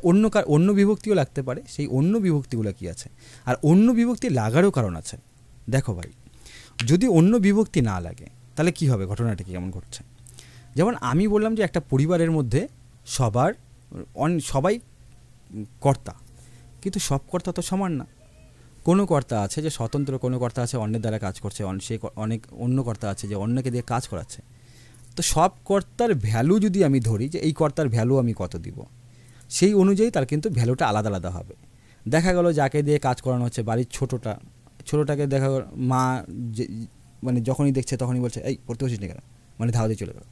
অন্য বিভক্তিও লাগতে পারে, সেই অন্য বিভক্তিগুলো কি আছে, আর অন্য বিভক্তি লাগারও কারণ আছে। দেখো ভাই, যদি অন্য বিভক্তি না লাগে তাহলে কি হবে, ঘটনাটা কি কেমন ঘটছে। যেমন আমি বললাম যে একটা পরিবারের মধ্যে সবাই কর্তা, কিন্তু সব কর্তা তো সমান না। কোনো কর্তা আছে যে স্বতন্ত্র, কোনো কর্তা আছে অন্যের দ্বারা কাজ করছে, সে অনেক অন্য কর্তা আছে যে অন্যকে দিয়ে কাজ করাচ্ছে। তো সব কর্তার ভ্যালু যদি আমি ধরি যে এই কর্তার ভ্যালু আমি কত দিব, সেই অনুযায়ী তার কিন্তু ভ্যালুটা আলাদা আলাদা হবে। দেখা গেল যাকে দিয়ে কাজ করানো হচ্ছে বাড়ির ছোটোটাকে দেখা গেল মা মানে যখনই দেখছে তখনই বলছে এই পড়তে বসিস না কেন, মানে ধাওয়া দিয়ে চলে গেল।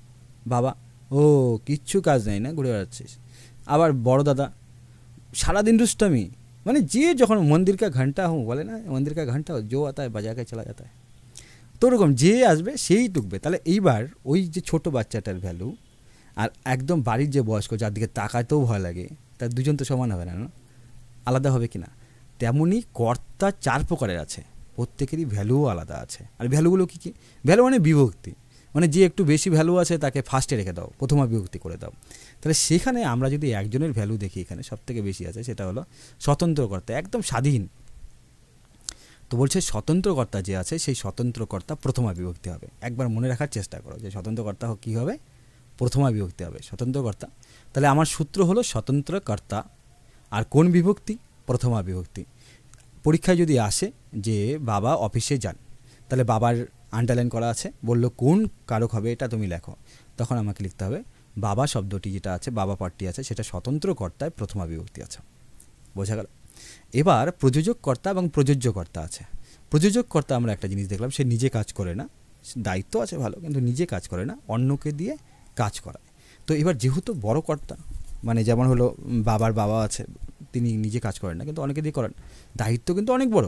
বাবা, ও কিচ্ছু কাজ নেই না, ঘুরে বেড়াচ্ছিস। আবার বড় দাদা সারাদিন দুষ্টামি, মানে যে যখন মন্দির কা ঘন্টা বলে না, মন্দির কা ঘন্টা জো আতা হয় বাজা কে চলা যাতা হয়, তো ওরকম যে আসবে সেই টুকবে। তাহলে এইবার ওই যে ছোট বাচ্চাটার ভ্যালু আর একদম বাড়ির যে বয়স্ক যার দিকে তাকাতেও ভয় লাগে, তার দুজন তো সমান হবে না, আলাদা হবে কি না। তেমনই কর্তা 4 প্রকারের আছে, প্রত্যেকেরই ভ্যালুও আলাদা আছে। আর ভ্যালুগুলো কী কী, ভ্যালু মানে বিভক্তি, মানে যে একটু বেশি ভ্যালু আছে তাকে ফার্স্টে রেখে দাও, প্রথমা বিভক্তি করে দাও। তাহলে সেখানে আমরা যদি একজনের ভ্যালু দেখি এখানে সবথেকে বেশি আছে, সেটা হলো স্বতন্ত্র কর্তা, একদম স্বাধীন। তো বলছে স্বতন্ত্র কর্তা যে আছে সেই স্বতন্ত্র কর্তা প্রথমা বিভক্তি হবে। একবার মনে রাখার চেষ্টা করো যে স্বতন্ত্র কর্তা কী হবে, প্রথমা বিভক্তি হবে স্বতন্ত্র কর্তা। তাহলে আমার সূত্র হলো স্বতন্ত্র কর্তা, আর কোন বিভক্তি, প্রথমা বিভক্তি। পরীক্ষায় যদি আসে যে বাবা অফিসে যান, তাহলে বাবার আন্ডারলাইন করা আছে, বললো কোন কারক হবে এটা তুমি লেখো, তখন আমাকে লিখতে হবে বাবা শব্দটি যেটা আছে, বাবা পাঠটি আছে, সেটা স্বতন্ত্র কর্তায় প্রথমা বিভক্তি আছে। বোঝা গেল। এবার প্রযোজক কর্তা এবং প্রযোজ্য কর্তা আছে। প্রযোজক কর্তা আমরা একটা জিনিস দেখলাম, সে নিজে কাজ করে না, দায়িত্ব আছে ভালো, কিন্তু নিজে কাজ করে না, অন্যকে দিয়ে কাজ করায়। তো এবার যেহেতু বড় কর্তা, মানে যেমন হলো বাবার বাবা আছে, তিনি নিজে কাজ করেন না কিন্তু অনেকে দিয়ে করেন, দায়িত্ব কিন্তু অনেক বড়,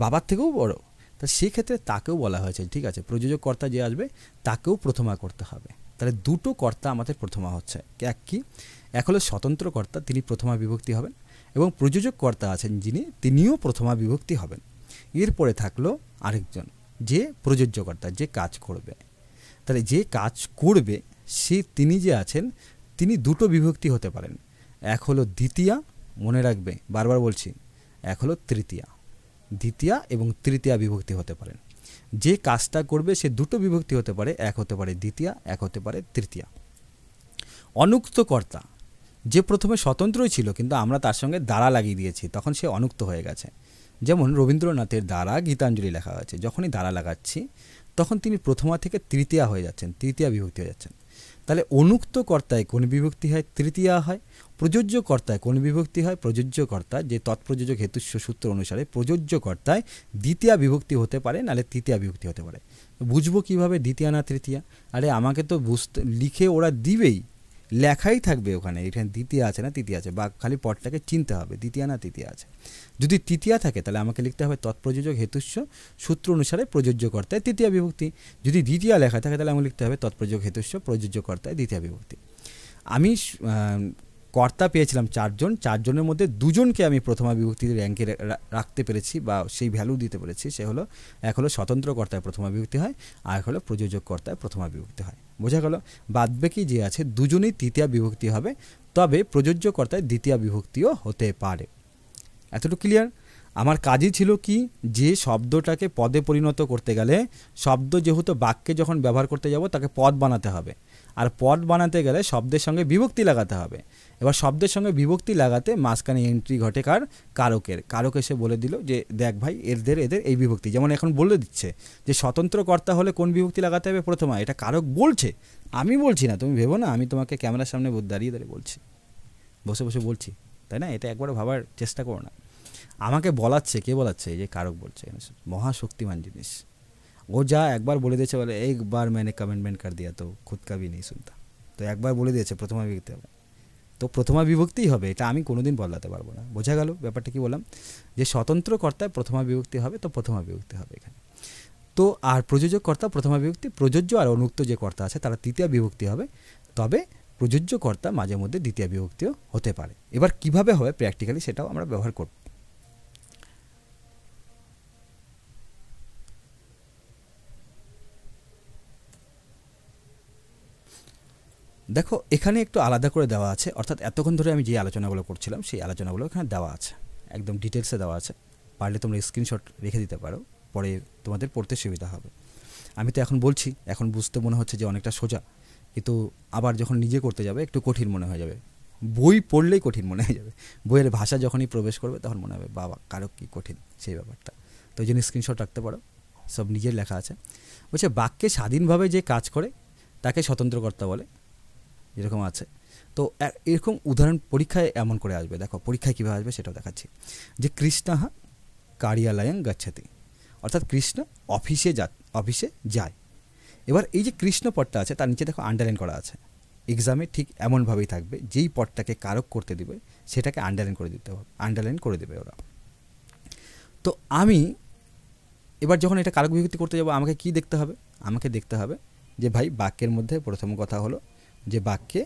বাবার থেকেও বড়। তা সেক্ষেত্রে তাকেও বলা হয়েছে ঠিক আছে প্রযোজক কর্তা যে আসবে তাকেও প্রথমা করতে হবে। তাহলে দুটো কর্তা আমাদের প্রথমা হচ্ছে, এক কি, এক হলো স্বতন্ত্র কর্তা, তিনি প্রথমা বিভক্তি হবেন, এবং প্রযোজক কর্তা আছেন যিনি, তিনিও প্রথমা বিভক্তি হবেন। এরপরে থাকলো আরেকজন যে প্রযোজ্য কর্তা, যে কাজ করবে। তাহলে যে কাজ করবে তিনি যে আছেন তিনি দুটো বিভক্তি হতে পারেন, এক হলো দ্বিতীয়া মনে রাখবে, বারবার বলছি, এক হলো তৃতীয়া, দ্বিতীয়া এবং তৃতীয়া বিভক্তি হতে পারে। যে কাজটা করবে সে দুটো বিভক্তি হতে পারে, এক হতে পারে দ্বিতীয়া, এক হতে পারে তৃতীয়া। অনুক্ত কর্তা, যে প্রথমে স্বতন্ত্রই ছিল কিন্তু আমরা তার সঙ্গে দ্বারা লাগিয়ে দিয়েছি, তখন সে অনুক্ত হয়ে গেছে। যেমন রবীন্দ্রনাথের দ্বারা গীতাঞ্জলি লেখা হয়েছে, যখনই দ্বারা লাগাচ্ছি তখন তিনি প্রথমা থেকে তৃতীয়া হয়ে যাচ্ছেন, তৃতীয়া বিভক্তি হয়ে যাচ্ছেন। তাহলে অনুক্ত কর্তায় কোন বিভক্তি হয়? তৃতীয়া হয়। প্রযোজ্য কর্তায় কোন বিভক্তি হয়? প্রযোজ্য কর্তা, যে তৎপ্রযোজক হেতুস্ব সূত্র অনুসারে প্রযোজ্য কর্তায় দ্বিতীয়া বিভক্তি হতে পারে, নাহলে তৃতীয়া বিভক্তি হতে পারে। বুঝবো কিভাবে দ্বিতীয়া না তৃতীয়া? আরে আমাকে তো বুঝতে, লিখে ওরা দিবেই, লেখাই থাকবে ওখানে, এখানে দ্বিতীয়া আছে না তৃতীয়া আছে, বা খালি পদটাকে চিনতে হবে দ্বিতীয়া না তৃতীয়া আছে। যদি তৃতীয়া থাকে তাহলে আমাকে লিখতে হবে তৎপ্রযোজক হেতুস্ব সূত্র অনুসারে প্রযোজ্য কর্তায় তৃতীয়া বিভক্তি। যদি দ্বিতীয়া লেখা থাকে তাহলে আমাকে লিখতে হবে তৎপ্রযোজক হেতুস্ব প্রযোজ্য কর্তায় দ্বিতীয়া বিভক্তি। আমি কর্তা পেয়েছিলাম চারজনের মধ্যে দুজনকে আমি প্রথমা বিভক্তির র্যাঙ্কে রাখতে পেরেছি বা সেই ভ্যালু দিতে পেরেছি। সে হলো, এক হলো স্বতন্ত্র কর্তায় প্রথমা বিভক্তি হয়, আর এক হলো প্রযোজক কর্তায় প্রথমা বিভক্তি হয়। বোঝা গেল? বাদবাকি যে আছে দুজনেই তৃতীয়া বিভক্তি হবে, তবে প্রযোজ্য কর্তায় দ্বিতীয়া বিভক্তিও হতে পারে। এতটুকু ক্লিয়ার? আমার কাজই ছিল কি, যে শব্দটাকে পদে পরিণত করতে গেলে শব্দ যেহেতু বাক্যে যখন ব্যবহার করতে যাব তাকে পদ বানাতে হবে, আর পদ বানাতে গেলে শব্দের সঙ্গে বিভক্তি লাগাতে হবে। এবার শব্দের সঙ্গে বিভক্তি লাগাতে মাঝখানে এন্ট্রি ঘটে কার? কারকের। কারক এসে বলে দিল যে দেখ ভাই এদের এই বিভক্তি, যেমন এখন বলে দিচ্ছে যে স্বতন্ত্র কর্তা হলে কোন বিভক্তি লাগাতে হবে? প্রথমা। এটা কারক বলছে, আমি বলছি না, তুমি ভেবো না আমি তোমাকে ক্যামেরার সামনে দাঁড়িয়ে বলছি, বসে বসে বলছি, তাই না? এটা একবার ভাবার চেষ্টা করো না। আমাকে বলাচ্ছে, কে বলাচ্ছে? এই যে কারক বলছে, মহাশক্তিমান জিনিস। ও যা একবার বলে দিয়েছে, বলে একবার मैंने कमेंटमेंट कर दिया तो खुद का भी नहीं सुनता। তো একবার বলে দিয়েছে প্রথমা বিভক্তি হবে, তো প্রথমা বিভক্তিই হবে, এটা আমি কোনোদিন বদলাতে পারবো না। বোঝা গেল ব্যাপারটা? কি বললাম যে স্বতন্ত্র কর্তায় প্রথমা বিভক্তি হবে, তো প্রথমা বিভক্তি হবে এখানে। তো আর প্রযোজক কর্তা প্রথমা বিভক্তি, প্রযোজ্য আর অনুক্ত যে কর্তা আছে তারা তৃতীয় বিভক্তি হবে, তবে প্রযোজ্য কর্তা মাঝে মধ্যে দ্বিতীয় বিভক্তিও হতে পারে। এবার কিভাবে হবে প্র্যাকটিক্যালি সেটাও আমরা ব্যবহার করব। দেখো এখানে একটু আলাদা করে দেওয়া আছে, অর্থাৎ এতক্ষণ ধরে আমি যে আলোচনাগুলো করছিলাম সেই আলোচনাগুলো এখানে দেওয়া আছে, একদম ডিটেলসে দেওয়া আছে। পারলে তোমরা স্ক্রিনশট রেখে দিতে পারো, পরে তোমাদের পড়তে সুবিধা হবে। আমি তো এখন বলছি, এখন বুঝতে মনে হচ্ছে যে অনেকটা সোজা, কিন্তু আবার যখন নিজে করতে যাবে একটু কঠিন মনে হয়ে যাবে। বই পড়লেই কঠিন মনে হয়ে যাবে, বইয়ের ভাষা যখনই প্রবেশ করবে তখন মনে হবে বাবা কারক কী কঠিন, সেই ব্যাপারটা। তো ওই জন্য স্ক্রিনশট রাখতে পারো, সব নিজের লেখা আছে। বলছে বাক্যে স্বাধীনভাবে যে কাজ করে তাকে স্বতন্ত্রকর্তা বলে, যেরকম আছে। তো এরকম উদাহরণ পরীক্ষায় এমন করে আসবে। দেখো পরীক্ষায় কীভাবে আসবে সেটাও দেখাচ্ছি। যে কৃষ্ণাহ কার্যালয়ং গচ্ছতি, অর্থাৎ কৃষ্ণ অফিসে যায়। এবার এই যে কৃষ্ণ পদটা আছে তার নিচে দেখো আন্ডারলাইন করা আছে। এক্সামে ঠিক এমনভাবেই থাকবে, যেই পদটাকে কারক করতে দিবে সেটাকে আন্ডারলাইন করে দিতে হবে, আন্ডারলাইন করে দেবে ওরা। তো আমি এবার যখন এটা কারক বিভক্তি করতে যাব আমাকে কি দেখতে হবে? আমাকে দেখতে হবে যে ভাই বাক্যের মধ্যে প্রথম কথা হলো যে বাক্যে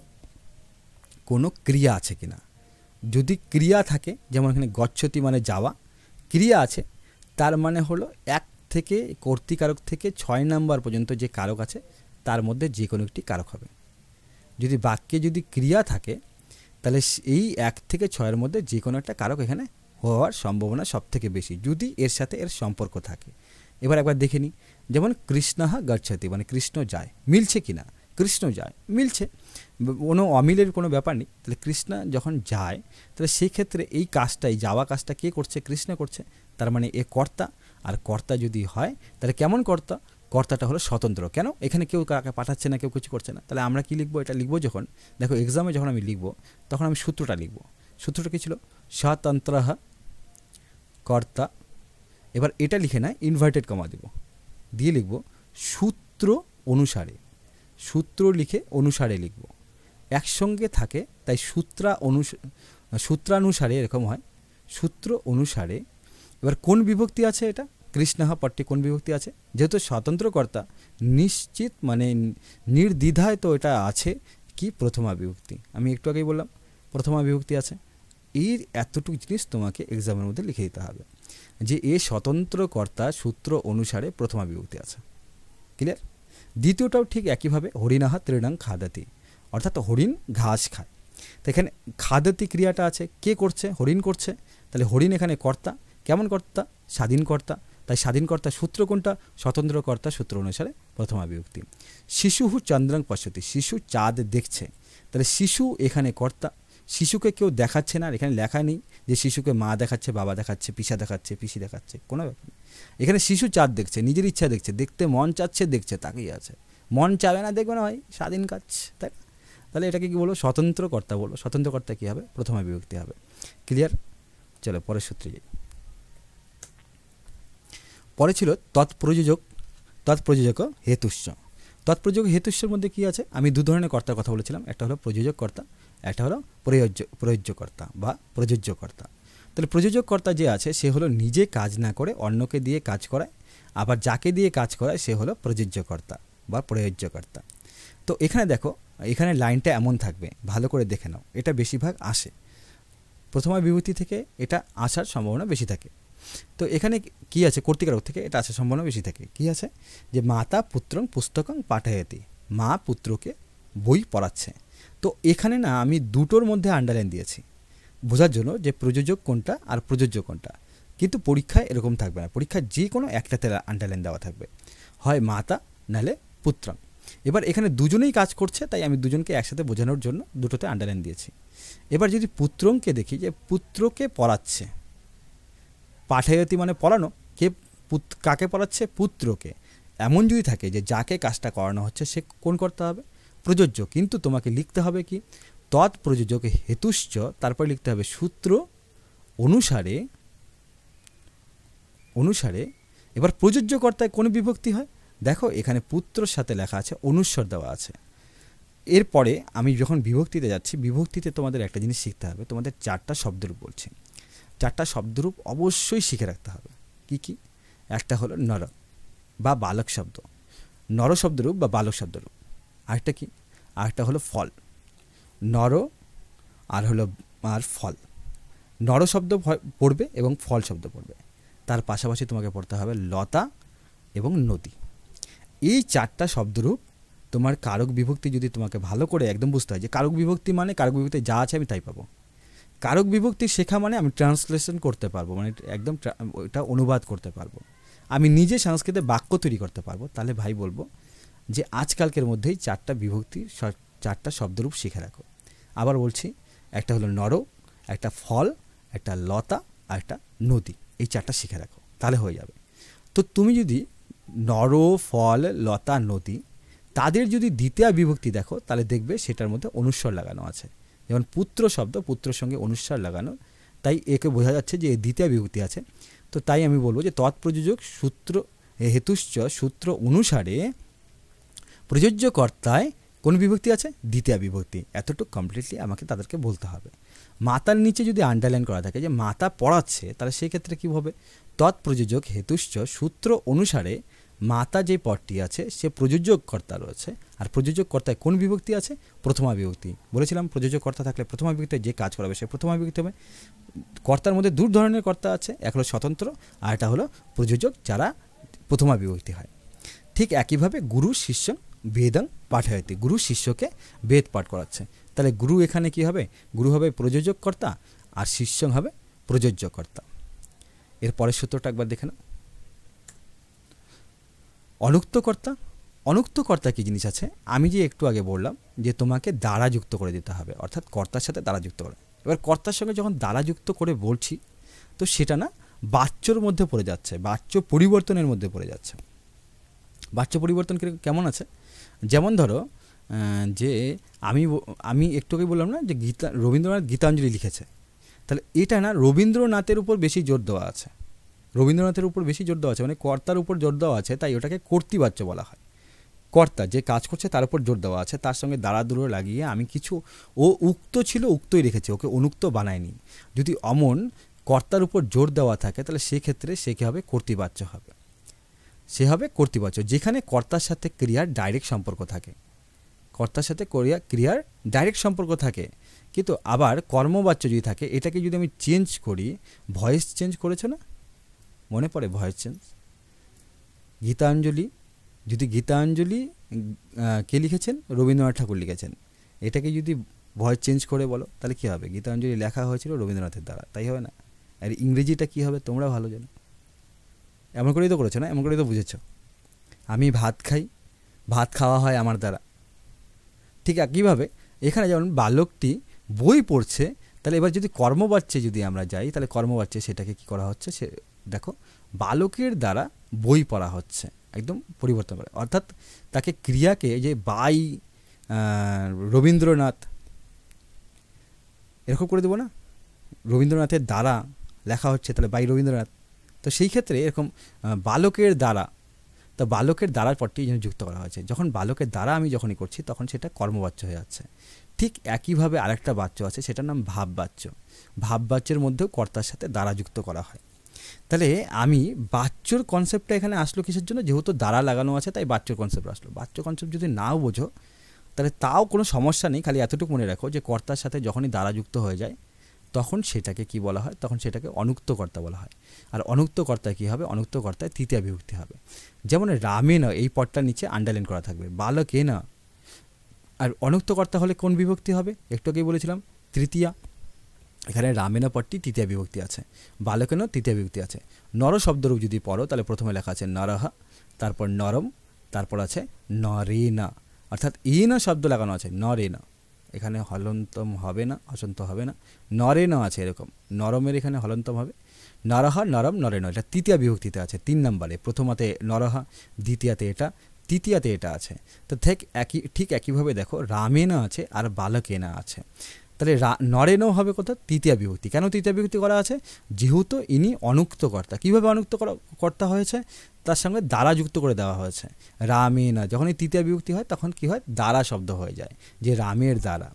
কোনো ক্রিয়া আছে কিনা। যদি ক্রিয়া থাকে, যেমন এখানে গচ্ছতি মানে যাওয়া, ক্রিয়া আছে, তার মানে হলো 1 থেকে কর্তৃকারক থেকে 6 নাম্বার পর্যন্ত যে কারক আছে তার মধ্যে যে কোনো একটি কারক হবে। যদি বাক্যে যদি ক্রিয়া থাকে তাহলে এই 1 থেকে 6-এর মধ্যে যে কোনো একটা কারক এখানে হওয়ার সম্ভাবনা সব থেকে বেশি, যদি এর সাথে এর সম্পর্ক থাকে। এবার একবার দেখে নিই, যেমন কৃষ্ণাহ গচ্ছতি মানে কৃষ্ণ যায়, মিলছে কিনা? কৃষ্ণ যায়, মিলছে, কোনো অমিলের কোনো ব্যাপার নেই। তাহলে কৃষ্ণ যখন যায় তাহলে সেই ক্ষেত্রে এই কাজটাই, যাওয়া কাজটা কে করছে? কৃষ্ণ করছে, তার মানে এ কর্তা। আর কর্তা যদি হয় তাহলে কেমন কর্তা? কর্তাটা হলো স্বতন্ত্র। কেন? এখানে কেউ কাকে পাঠাচ্ছে না, কেউ কিছু করছে না। তাহলে আমরা কি লিখবো? এটা লিখবো যখন, দেখো এক্সামে যখন আমি লিখবো তখন আমি সূত্রটা লিখবো। সূত্রটা কী ছিল? স্বতন্ত্রঃ কর্তা। এবার এটা লিখে না, ইনভার্টেড কমা দেব, দিয়ে লিখব সূত্র অনুসারে। সূত্র লিখে অনুসারে লিখব, একসঙ্গে থাকে, তাই সূত্রানুসারে এরকম হয়, সূত্র অনুসারে। এবার কোন বিভক্তি আছে? এটা কৃষ্ণাহ পদটি কোন বিভক্তি আছে? যেহেতু স্বতন্ত্রকর্তা নিশ্চিত মানে নির্দ্বিধায়, তো এটা আছে কি? প্রথমা বিভক্তি। আমি একটু আগেই বললাম প্রথমা বিভক্তি আছে। এই এতটুকু জিনিস তোমাকে এক্সামের মধ্যে লিখে দিতে হবে যে এ স্বতন্ত্রকর্তা সূত্র অনুসারে প্রথমা বিভক্তি আছে। ক্লিয়ার? দ্বিতীয়টাও ঠিক একইভাবে, হরিণাহ তৃণাং খাদাতি, অর্থাৎ হরিণ ঘাস খায়। তো এখানে খাদতি ক্রিয়াটা আছে, কে করছে? হরিণ করছে। তাহলে হরিণ এখানে কর্তা, কেমন কর্তা? স্বাধীন কর্তা। তাই স্বাধীন কর্তা সূত্র কোনটা? স্বতন্ত্র কর্তা সূত্র অনুসারে প্রথমা বিভক্তি। শিশুহু চন্দ্রং পশ্যতি, শিশু চাঁদ দেখছে। তাহলে শিশু এখানে কর্তা, শিশুকে কেউ দেখাচ্ছে না, আর এখানে লেখা নেই যে শিশুকে মা দেখাচ্ছে, বাবা দেখাচ্ছে, পিসা দেখাচ্ছে, পিসি দেখাচ্ছে, কোনো ব্যাপার নেই। এখানে শিশু চাঁদ দেখছে, নিজের ইচ্ছা দেখছে, দেখতে মন চাচ্ছে, দেখছে, তাকেই আছে। মন চাবে না দেখবে না ভাই, স্বাধীন কাজ, তাই না? তাহলে এটাকে কী বলবো? স্বতন্ত্র কর্তা বলবো। স্বতন্ত্র কর্তা কী হবে? প্রথমা বিভক্তি হবে। ক্লিয়ার? চলো পরের সূত্রে যাই। পরে ছিল তৎপ্রযোজক, তৎপ্রযোজক হেতুশ্চ। তৎপ্রযোজক হেতুষ্যের মধ্যে কী আছে? আমি দু ধরনের কর্তার কথা বলেছিলাম, একটা হলো প্রযোজক কর্তা, একটা হলো প্রযোজ্যকর্তা বা প্রযোজ্যকর্তা। তাহলে প্রযোজককর্তা যে আছে সে হলো নিজে কাজ না করে অন্যকে দিয়ে কাজ করায়, আবার যাকে দিয়ে কাজ করায় সে হলো প্রযোজ্যকর্তা বা প্রয়োজ্যকর্তা। তো এখানে দেখো, এখানে লাইনটা এমন থাকবে, ভালো করে দেখে নাও, এটা বেশিরভাগ আসে প্রথমা বিভূতি থেকে, এটা আসার সম্ভাবনা বেশি থাকে। তো এখানে কি আছে? কর্তৃকারক থেকে এটা আসার সম্ভাবনা বেশি থাকে। কি আছে? যে মাতা পুত্রং পুস্তকং পাঠয়তি, মা পুত্রকে বই পড়াচ্ছে। তো এখানে না আমি দুটোর মধ্যে আন্ডারলাইন দিয়েছি বোঝার জন্য যে প্রযোজক কোনটা আর প্রযোজ্য কোনটা, কিন্তু পরীক্ষায় এরকম থাকবে না, পরীক্ষায় যে কোনো একটাতে আন্ডারলাইন দেওয়া থাকবে, হয় মাতা নাহলে পুত্রং। এবার এখানে দুজনেই কাজ করছে, তাই আমি দুজনকে একসাথে বোঝানোর জন্য দুটোতে আন্ডারলাইন দিয়েছি। এবার যদি পুত্রংকে দেখি, যে পুত্রকে পড়াচ্ছে, পাঠায়তি মানে পড়ানো, কে কাকে পড়াচ্ছে? পুত্রকে। এমন যদি থাকে যে যাকে কাজটা করানো হচ্ছে সে কোন করতে হবে? প্রযোজ্য। কিন্তু তোমাকে লিখতে হবে কি? তৎপ্রযোজক হেতুশ্চ, তারপর লিখতে হবে সূত্র অনুসারে, অনুসারে। এবার প্রযোজ্য কর্তায় কোন বিভক্তি হয়? দেখো এখানে পুত্রর সাথে লেখা আছে, অনুস্বর দেওয়া আছে। এরপরে আমি যখন বিভক্তিতে যাচ্ছি, বিভক্তিতে তোমাদের একটা জিনিস শিখতে হবে, তোমাদের 4টা শব্দরূপ বলছি, 4টা শব্দরূপ অবশ্যই শিখে রাখতে হবে। কি কি? একটা হলো নর বা বালক শব্দ, নর শব্দরূপ বা বালক শব্দরূপ। আরেকটা কি? আরেকটা হলো ফল, নর আর হলো আর ফল। নর শব্দ পড়বে এবং ফল শব্দ পড়বে। তার পাশাপাশি তোমাকে পড়তে হবে লতা এবং নদী। এই 4টা শব্দরূপ তোমার কারক বিভক্তি যদি তোমাকে ভালো করে একদম বুঝতে হয় যে কারক বিভক্তি মানে কারক বিভক্তি যা আছে আমি তাই পাবো। কারক বিভক্তি শেখা মানে আমি ট্রান্সলেশন করতে পারবো, মানে একদম ওইটা অনুবাদ করতে পারবো, আমি নিজে সংস্কৃতে বাক্য তৈরি করতে পারবো। তাহলে ভাই বলবো যে আজকালকের মধ্যেই 4টা বিভক্তি, 4টা শব্দরূপ শিখে রাখো। আবার বলছি, একটা হলো নর, একটা ফল, একটা লতা আর একটা নদী। এই 4টা শিখে রাখো, তাহলে হয়ে যাবে। তো তুমি যদি নর, ফল, লতা, নদী তাদের যদি দ্বিতীয় বিভক্তি দেখো, তাহলে দেখবে সেটার মধ্যে অনুস্বর লাগানো আছে। যেমন পুত্র শব্দ, পুত্রের সঙ্গে অনুস্বর লাগানো, তাই একে বোঝা যাচ্ছে যে দ্বিতীয় বিভক্তি আছে। তো তাই আমি বলবো যে তৎপ্রযোজক সূত্র হেতুশ্চ সূত্র অনুসারে প্রযোজ্য কর্তায় কোন বিভক্তি আছে? দ্বিতীয় বিভক্তি। এতটুকু কমপ্লিটলি আমাকে তাদেরকে বলতে হবে। মাতার নিচে যদি আন্ডারলাইন করা থাকে যে মাতা পড়াচ্ছে, তাহলে সেই ক্ষেত্রে কী হবে? তৎপ্রযোজক হেতুশ্চ সূত্র অনুসারে মাতা যে পদটি আছে সে প্রযোজক কর্তা রয়েছে, আর প্রযোজক কর্তায় কোন বিভক্তি আছে? প্রথমা বিভক্তি। বলেছিলাম প্রযোজক কর্তা থাকলে প্রথমা বিভক্তি যে কাজ করাবে সে প্রথমা বিভক্তি হবে। কর্তার মধ্যে দু ধরনের কর্তা আছে, এক হলো স্বতন্ত্র আর একটা হলো প্রযোজক, যারা প্রথমা বিভক্তি হয়। ঠিক একইভাবে গুরু শিষ্য বেদং পাঠয়তি, গুরু শিষ্যকে বেদ পাঠ করাচ্ছে। তাহলে গুরু এখানে কি হবে? গুরু হবে প্রযোজক কর্তা আর শিষ্য হবে প্রযোজ্য কর্তা। এর পরের সূত্রটা একবার দেখে নাও। অনুক্ত কর্তা। অনুক্ত কর্তা কি জিনিস আছে? আমি যে একটু আগে বললাম যে তোমাকে দ্বারা যুক্ত করে দিতে হবে, অর্থাৎ কর্তার সাথে দ্বারা যুক্ত করে। এবার কর্তার সঙ্গে যখন দ্বারা যুক্ত করে বলছি, তো সেটা না বাচ্যর মধ্যে পড়ে যাচ্ছে, বাচ্য পরিবর্তনের মধ্যে পড়ে যাচ্ছে। বাচ্য পরিবর্তন কেমন আছে? যেমন ধরো যে আমি একটু আগে বললাম না যে রবীন্দ্রনাথ গীতাঞ্জলি লিখেছে, তাহলে এটা না রবীন্দ্রনাথের উপর বেশি জোর দেওয়া আছে, রবীন্দ্রনাথের উপর বেশি জোর দেওয়া আছে, মানে কর্তার উপর জোর দেওয়া আছে, তাই ওটাকে কর্তৃবাচ্য বলা হয়। কর্তা যে কাজ করছে তার উপর জোর দেওয়া আছে, তার সঙ্গে দ্বারা দূরে লাগিয়ে আমি কিছু, ও উক্ত ছিল উক্তই রেখেছি, ওকে অনুক্ত বানায়নি। যদি অমন কর্তার উপর জোর দেওয়া থাকে তাহলে সেক্ষেত্রে সে কী হবে? কর্তৃবাচ্য হবে, সে হবে কর্তৃবাচ্য, যেখানে কর্তার সাথে ক্রিয়ার ডাইরেক্ট সম্পর্ক থাকে, কর্তার সাথে ক্রিয়ার ডাইরেক্ট সম্পর্ক থাকে। কিন্তু আবার কর্মবাচ্য যদি থাকে, এটাকে যদি আমি চেঞ্জ করি, ভয়েস চেঞ্জ করেছো না, মনে পড়ে ভয়েস চেঞ্জ? গীতাঞ্জলি, যদি গীতাঞ্জলি কে লিখেছেন? রবীন্দ্রনাথ ঠাকুর লিখেছেন। এটাকে যদি ভয়েস চেঞ্জ করে বলো, তাহলে কী হবে? গীতাঞ্জলি লেখা হয়েছিল রবীন্দ্রনাথের দ্বারা, তাই হবে না? আর ইংরেজিটা কী হবে তোমরা ভালো জানো। এমন করেই তো করেছো না, এমন করেই তো বুঝেছ। আমি ভাত খাই, ভাত খাওয়া হয় আমার দ্বারা। ঠিক একইভাবে এখানে যেমন বালকটি বই পড়ছে, তাহলে এবার যদি কর্মবাচ্যে যদি আমরা যাই, তাহলে কর্মবাচ্যে সেটাকে কি করা হচ্ছে, সে দেখো বালকের দ্বারা বই পড়া হচ্ছে, একদম পরিবর্তন করে। অর্থাৎ তাকে ক্রিয়াকে যে বাই রবীন্দ্রনাথ এরকম করে দেবো না, রবীন্দ্রনাথের দ্বারা লেখা হচ্ছে, তাহলে বাই রবীন্দ্রনাথ। তো সেই ক্ষেত্রে এরকম বালকের দ্বারা, তো বালকের দ্বারার পরটি যুক্ত করা হয়েছে। যখন বালকের দ্বারা আমি যখনই করছি তখন সেটা কর্মবাচ্য হয়ে যাচ্ছে। ঠিক একইভাবে আরেকটা বাচ্য আছে, সেটার নাম ভাববাচ্য। ভাববাচ্যের মধ্যেও কর্তার সাথে দ্বারা যুক্ত করা হয়। তাহলে আমি বাচ্যর কনসেপ্টটা এখানে আসলো কিসের জন্য? যেহেতু দ্বারা লাগানো আছে তাই বাচ্যর কনসেপ্ট আসলো। বাচ্য কনসেপ্ট যদি নাও বোঝো তাহলে তাও কোনো সমস্যা নেই, খালি এতটুকু মনে রাখো যে কর্তার সাথে যখনই দ্বারা যুক্ত হয়ে যায় তখন সেটাকে কি বলা হয়? তখন সেটাকে অনুক্ত কর্তা বলা হয়। আর অনুক্ত কর্তায় কী হবে? অনুক্ত কর্তায় তৃতীয়া বিভক্তি হবে। যেমন রামে না, এই পদটার নিচে আন্ডারলাইন করা থাকবে, বালকে না। আর অনুক্ত কর্তা হলে কোন বিভক্তি হবে? একটু আগেই বলেছিলাম তৃতীয়া। এখানে রামেনা পদটি তৃতীয়া বিভক্তি আছে, বালকেনও তৃতীয়া বিভক্তি আছে। নর শব্দরূপ যদি পড়ো তাহলে প্রথমে লেখা আছে নরহা, তারপর নরম, তারপর আছে নরেনা। অর্থাৎ না শব্দ লাগানো আছে, নরেনা। এখানে হলন্তম হবে না, হসন্ত হবে না, নরেনা আছে এরকম। নরমের এখানে হলন্তম হবে। নরহা, নরম, নরেন, এটা তৃতীয়া বিভক্তিতে আছে 3 নম্বরে। প্রথমাতে নরহা, দ্বিতীয়াতে এটা, তৃতীয়াতে এটা আছে। তো ঠিক একইভাবে দেখো রামেনা আছে আর বালকেনা আছে। তাহলে নরেনও হবে কোথাও? তৃতীয়া বিভক্তি। কেন তৃতীয়া বিভক্তি করা আছে? যেহেতু ইনি অনুক্ত কর্তা। কীভাবে অনুক্ত কর্তা হয়েছে? তার সঙ্গে দ্বারা যুক্ত করে দেওয়া হয়েছে। রামেনা যখনই তৃতীয়া বিভক্তি হয় তখন কি হয়? দ্বারা শব্দ হয়ে যায়, যে রামের দ্বারা।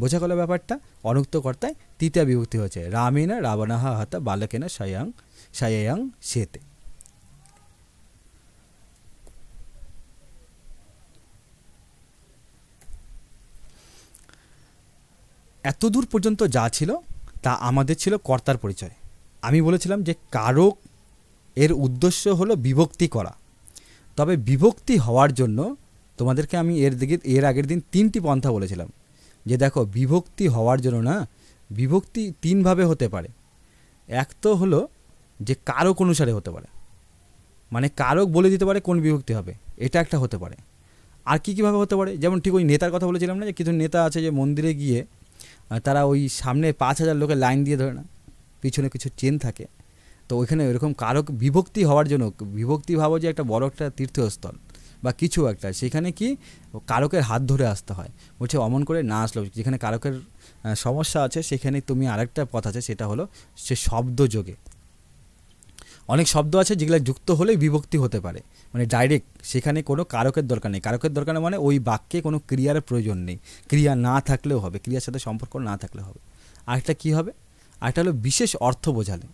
বোঝা গেল ব্যাপারটা? অনুক্ত কর্তায় তৃতীয়া বিভক্তি হয়েছে। রামেনা রাবণাহা হতা বালকেনা সায়াং সেতে। এতদূর পর্যন্ত যা ছিল তা আমাদের ছিল কর্তার পরিচয়। আমি বলেছিলাম যে কারক এর উদ্দেশ্য হলো বিভক্তি করা। তবে বিভক্তি হওয়ার জন্য তোমাদেরকে আমি এর আগের দিন 3টি পন্থা বলেছিলাম, যে দেখো বিভক্তি হওয়ার জন্য না, বিভক্তি 3 ভাবে হতে পারে। এক তো হলো যে কারক অনুসারে হতে পারে, মানে কারক বলে দিতে পারে কোন বিভক্তি হবে, এটা একটা হতে পারে। আর কীভাবে হতে পারে? যেমন ঠিক ওই নেতার কথা বলেছিলাম না, যে কিছু নেতা আছে যে মন্দিরে গিয়ে তারা ওই সামনে 5000 লোকের লাইন দিয়ে ধরে না, পিছনে কিছু চেন থাকে, তো ওইখানে এরকম কারক বিভক্তি হওয়ার জন্য, বিভক্তি ভাবো যে একটা বড় একটা তীর্থস্থল বা কিছু একটা, সেখানে কি কারকের হাত ধরে আসতে হয়। বলছে অমন করে না আসলো, যেখানে কারকের সমস্যা আছে সেখানে তুমি আরেকটা পথ আছে, সেটা হলো সে শব্দযোগে। অনেক শব্দ আছে যেগুলো যুক্ত হলেই বিভক্তি হতে পারে, মানে ডাইরেক্ট সেখানে কোনো কারকের দরকার নেই। কারকের দরকার মানে ওই বাক্যে কোনো ক্রিয়ার প্রয়োজন নেই, ক্রিয়া না থাকলেও হবে, ক্রিয়ার সাথে সম্পর্ক না থাকলে হবে। আরেকটা কী হবে? আরেকটা হলো বিশেষ অর্থ বোঝালে,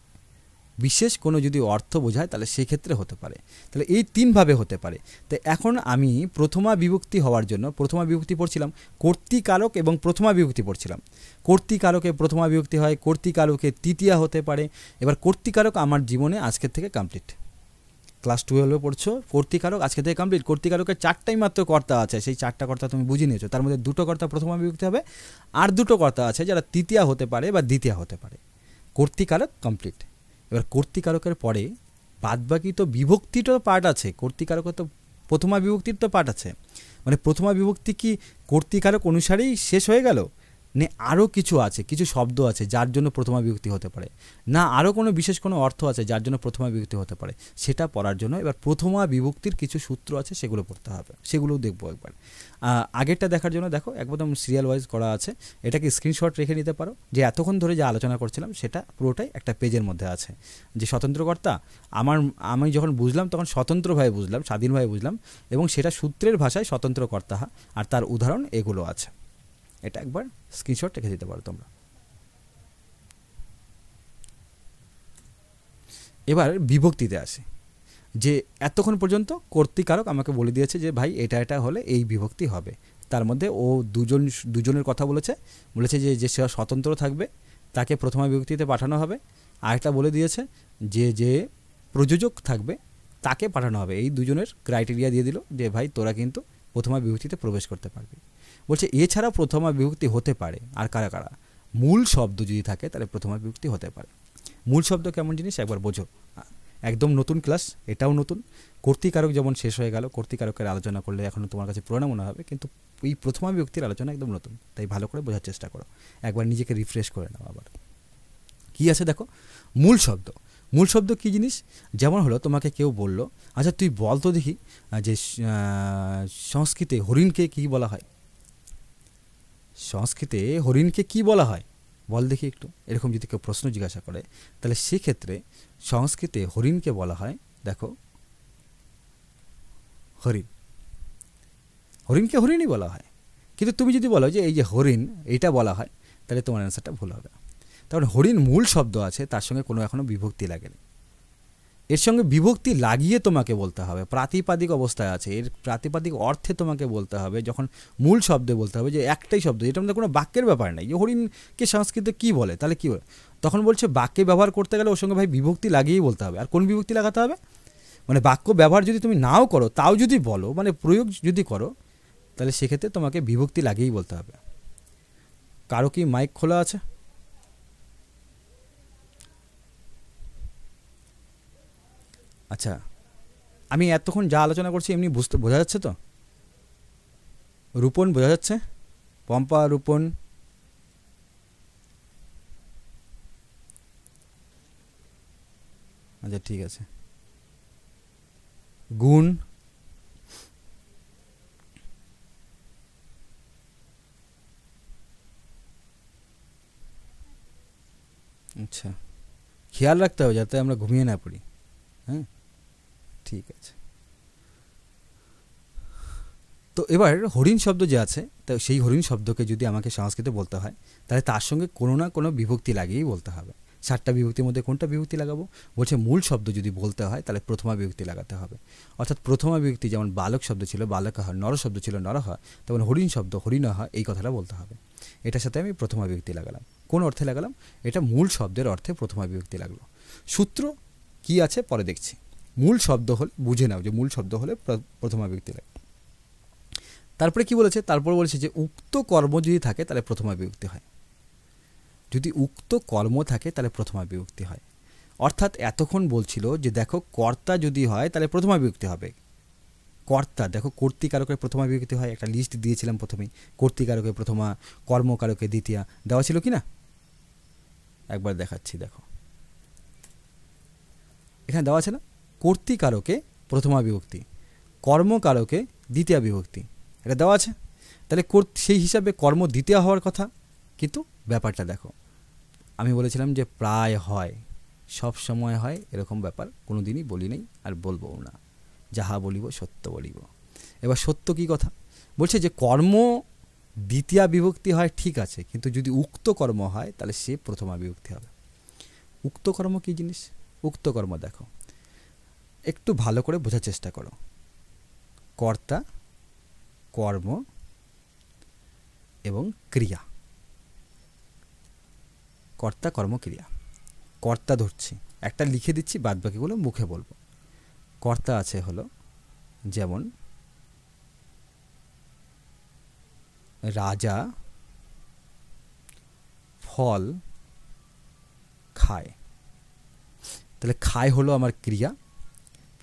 বিশেষ কোনো যদি অর্থ বোঝায় তাহলে সেক্ষেত্রে হতে পারে। তাহলে এই 3 ভাবে হতে পারে। তো এখন আমি প্রথমা বিভক্তি হওয়ার জন্য প্রথমা বিভক্তি পড়ছিলাম, কর্তৃকারক এবং প্রথমা বিভক্তি পড়ছিলাম। কর্তৃকারকে প্রথমা বিভক্তি হয়, কর্তৃকারকে তৃতীয়া হতে পারে। এবার কর্তৃকারক আমার জীবনে আজকের থেকে কমপ্লিট। ক্লাস 12-এ পড়ছো, কর্তৃকারক আজকে থেকে কমপ্লিট। কর্তৃকারকের 4টাই মাত্র কর্তা আছে, সেই 4টা কর্তা তুমি বুঝে নিয়েছো। তার মধ্যে 2টো কর্তা প্রথমা বিভক্তি হবে, আর 2টো কর্তা আছে যারা তৃতীয়া হতে পারে বা দ্বিতীয়া হতে পারে। কর্তৃকারক কমপ্লিট। এবার কর্তৃকারকের পরে বাদবাকি তো বিভক্তিটার পার্ট আছে, কর্তৃকারকের তো প্রথমা বিভক্তির তো পার্ট আছে। মানে প্রথমা বিভক্তি কি কর্তৃকারক অনুসারেই শেষ হয়ে গেল, না আরও কিছু আছে, কিছু শব্দ আছে যার জন্য প্রথমা বিভক্তি হতে পারে, না আরও কোনো বিশেষ কোনো অর্থ আছে যার জন্য প্রথমা বিভক্তি হতে পারে, সেটা পড়ার জন্য এবার প্রথমা বিভক্তির কিছু সূত্র আছে, সেগুলো পড়তে হবে, সেগুলোও দেখবো একবার। আগেরটা দেখার জন্য দেখো একদম সিরিয়াল ওয়াইজ করা আছে, এটাকে স্ক্রিনশট রেখে নিতে পারো, যে এতক্ষণ ধরে যে আলোচনা করছিলাম সেটা পুরোটাই একটা পেজের মধ্যে আছে। যে স্বতন্ত্রকর্তা আমি যখন বুঝলাম তখন স্বতন্ত্রভাবে বুঝলাম, স্বাধীনভাবে বুঝলাম, এবং সেটা সূত্রের ভাষায় স্বতন্ত্রকর্তা, আর তার উদাহরণ এগুলো আছে। এটা একবার স্ক্রিনশট রেখে দিতে পারো তোমরা। এবার বিভক্তিতে আসে, যে এতক্ষণ পর্যন্ত কর্তৃকারক আমাকে বলে দিয়েছে যে ভাই এটা হলে এই বিভক্তি হবে। তার মধ্যে ও দুজনের কথা বলেছে যে সে স্বতন্ত্র থাকবে তাকে প্রথমা বিভক্তিতে পাঠানো হবে, আরেকটা বলে দিয়েছে যে প্রযোজক থাকবে তাকে পাঠানো হবে। এই দুজনের ক্রাইটেরিয়া দিয়ে দিল যে ভাই তোরা কিন্তু প্রথমা বিভক্তিতে প্রবেশ করতে পারবি। বলছে এছাড়া প্রথমা বিভক্তি হতে পারে আর কারা কারা, মূল শব্দ যদি থাকে তাহলে প্রথমা বিভক্তি হতে পারে। মূল শব্দ কেমন জিনিস একবার বোঝো, একদম নতুন ক্লাস, এটাও নতুন। কর্তৃকারক যেমন শেষ হয়ে গেল, কর্তৃকারকের আলোচনা করলে এখনও তোমার কাছে পুরোনো মনে হবে, কিন্তু এই প্রথমা বিভক্তির আলোচনা একদম নতুন, তাই ভালো করে বোঝার চেষ্টা করো, একবার নিজেকে রিফ্রেশ করে নাও। আবার কী আছে দেখো, মূল শব্দ। মূল শব্দ কী জিনিস, যেমন হলো তোমাকে কেউ বলল, আচ্ছা তুই বল তো দেখি যে সংস্কৃতে হরিণকে কী বলা হয়, সংস্কৃতে হরিণকে কী বলা হয় বল দেখি একটু, এরকম যদি কেউ প্রশ্ন জিজ্ঞাসা করে তাহলে সেক্ষেত্রে সংস্কৃতে হরিণকে বলা হয়, দেখো হরিণ, হরিণকে হরিণই বলা হয়। কিন্তু তুমি যদি বলো যে এই যে হরিণ এইটা বলা হয়, তাহলে তোমার অ্যান্সারটা ভুল হবে। তাহলে হরিণ মূল শব্দ আছে, তার সঙ্গে কোনো এখনও বিভক্তি লাগেনি, এর সঙ্গে বিভক্তি লাগিয়ে তোমাকে বলতে হবে, প্রাতিপাদিক অবস্থায় আছে, এর প্রাতিপাদিক অর্থে তোমাকে বলতে হবে, যখন মূল শব্দে বলতে হবে যে একটাই শব্দ, যেটা আমাদের কোনো বাক্যের ব্যাপার নেই, যে হরিণকে সংস্কৃতে কী বলে তাহলে কী বলে, তখন বলছে বাক্যে ব্যবহার করতে গেলে ওর সঙ্গে ভাই বিভক্তি লাগিয়েই বলতে হবে। আর কোন বিভক্তি লাগাতে হবে, মানে বাক্য ব্যবহার যদি তুমি নাও করো তাও যদি বলো, মানে প্রয়োগ যদি করো, তাহলে সেক্ষেত্রে তোমাকে বিভক্তি লাগিয়েই বলতে হবে। কারো কি মাইক খোলা আছে? আচ্ছা, আমি এতক্ষণ যা আলোচনা করছি এমনি বোঝা যাচ্ছে তো? রূপন বোঝা যাচ্ছে? পম্পা, রূপন, আচ্ছা ঠিক আছে। গুণ, আচ্ছা খেয়াল রাখতে হবে যাতে আমরা ঘুমিয়ে না পড়ি। হ্যাঁ ঠিক আছে। তো এবার হরিণ শব্দ যে আছে, তো সেই হরিণ শব্দকে যদি আমাকে সংস্কৃতে বলতে হয় তাহলে তার সঙ্গে কোনো না কোনো বিভক্তি লাগিয়েই বলতে হবে। 7টা বিভক্তির মধ্যে কোনটা বিভক্তি লাগাবো, বলছে মূল শব্দ যদি বলতে হয় তাহলে প্রথমা বিভক্তি লাগাতে হবে। অর্থাৎ প্রথমা বিভক্তি যেমন বালক শব্দ ছিল বালক হয়, নর শব্দ ছিল নর হয়, তেমন হরিণ শব্দ হরিণ হয়, এই কথাটা বলতে হবে। এটার সাথে আমি প্রথমা বিভক্তি লাগালাম। কোন অর্থে লাগালাম, এটা মূল শব্দের অর্থে প্রথমা বিভক্তি লাগলো। সূত্র কি আছে পরে দেখছি। মূল শব্দ হলে বুঝে নাও যে মূল শব্দ হলে প্রথমা বিভক্তি লাগে। তারপরে কি বলেছে, তারপর বলেছে যে উক্ত কর্ম যদি থাকে তাহলে প্রথমা বিভক্তি হয়। যদি উক্ত কর্ম থাকে তাহলে প্রথমা বিভক্তি হয়। অর্থাৎ এতক্ষণ বলছিল যে দেখো কর্তা যদি হয় তাহলে প্রথমা বিভক্তি হবে। কর্তা দেখো, কর্তৃকারকের প্রথমা বিভক্তি হয়, একটা লিস্ট দিয়েছিলাম প্রথমেই, কর্তৃকারকের প্রথমা, কর্মকারকের দ্বিতীয়া, দেওয়া ছিল কি না? একবার দেখাচ্ছি, দেখো এখানে দেওয়া আছে না, কর্তৃকারকে প্রথমা বিভক্তি, কর্মকারকে দ্বিতীয়া বিভক্তি, এটা দেওয়া আছে। তাহলে সেই হিসাবে কর্ম দ্বিতীয় হওয়ার কথা, কিন্তু ব্যাপারটা দেখো, আমি বলেছিলাম যে প্রায় হয়, সব সময় হয় এরকম ব্যাপার কোনো দিনই বলি নেই আর বলবো না, যাহা বলিব সত্য বলিব। এবার সত্য কি কথা বলছে, যে কর্ম দ্বিতীয়া বিভক্তি হয় ঠিক আছে, কিন্তু যদি উক্ত কর্ম হয় তাহলে সে প্রথমা বিভক্তি হবে। উক্ত কর্ম কী জিনিস, উক্ত কর্ম দেখো একটু ভালো করে বোঝার চেষ্টা করো। কর্তা, কর্ম এবং ক্রিয়া, কর্তা কর্ম ক্রিয়া। কর্তা ধরছি, একটা লিখে দিচ্ছি, বাদ বাকিগুলো মুখে বলবো। কর্তা আছে হলো যেমন রাজা ফল খায়, তাহলে খায় হলো আমার ক্রিয়া,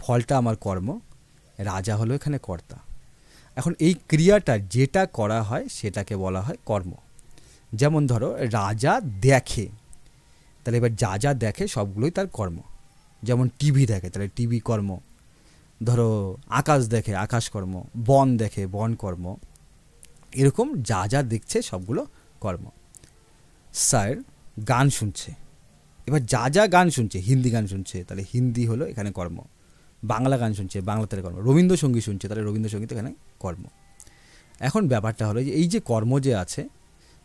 ফলটা আমার কর্ম, রাজা হলো এখানে কর্তা। এখন এই ক্রিয়াটা যেটা করা হয় সেটাকে বলা হয় কর্ম। যেমন ধরো রাজা দেখে, তাহলে এবার যা যা দেখে সবগুলোই তার কর্ম। যেমন টিভি দেখে তাহলে টিভি কর্ম, ধরো আকাশ দেখে আকাশ কর্ম, বন দেখে বন কর্ম, এরকম যা যা দেখছে সবগুলো কর্ম। স্যার গান শুনছে, এবার যা যা গান শুনছে, হিন্দি গান শুনছে তাহলে হিন্দি হলো এখানে কর্ম, বাংলা গান শুনছে বাংলাতে কর্ম, রবীন্দ্রসঙ্গীত শুনছে তাহলে রবীন্দ্রসঙ্গীত এখানে কর্ম। এখন ব্যাপারটা হলো যে এই যে কর্ম যে আছে,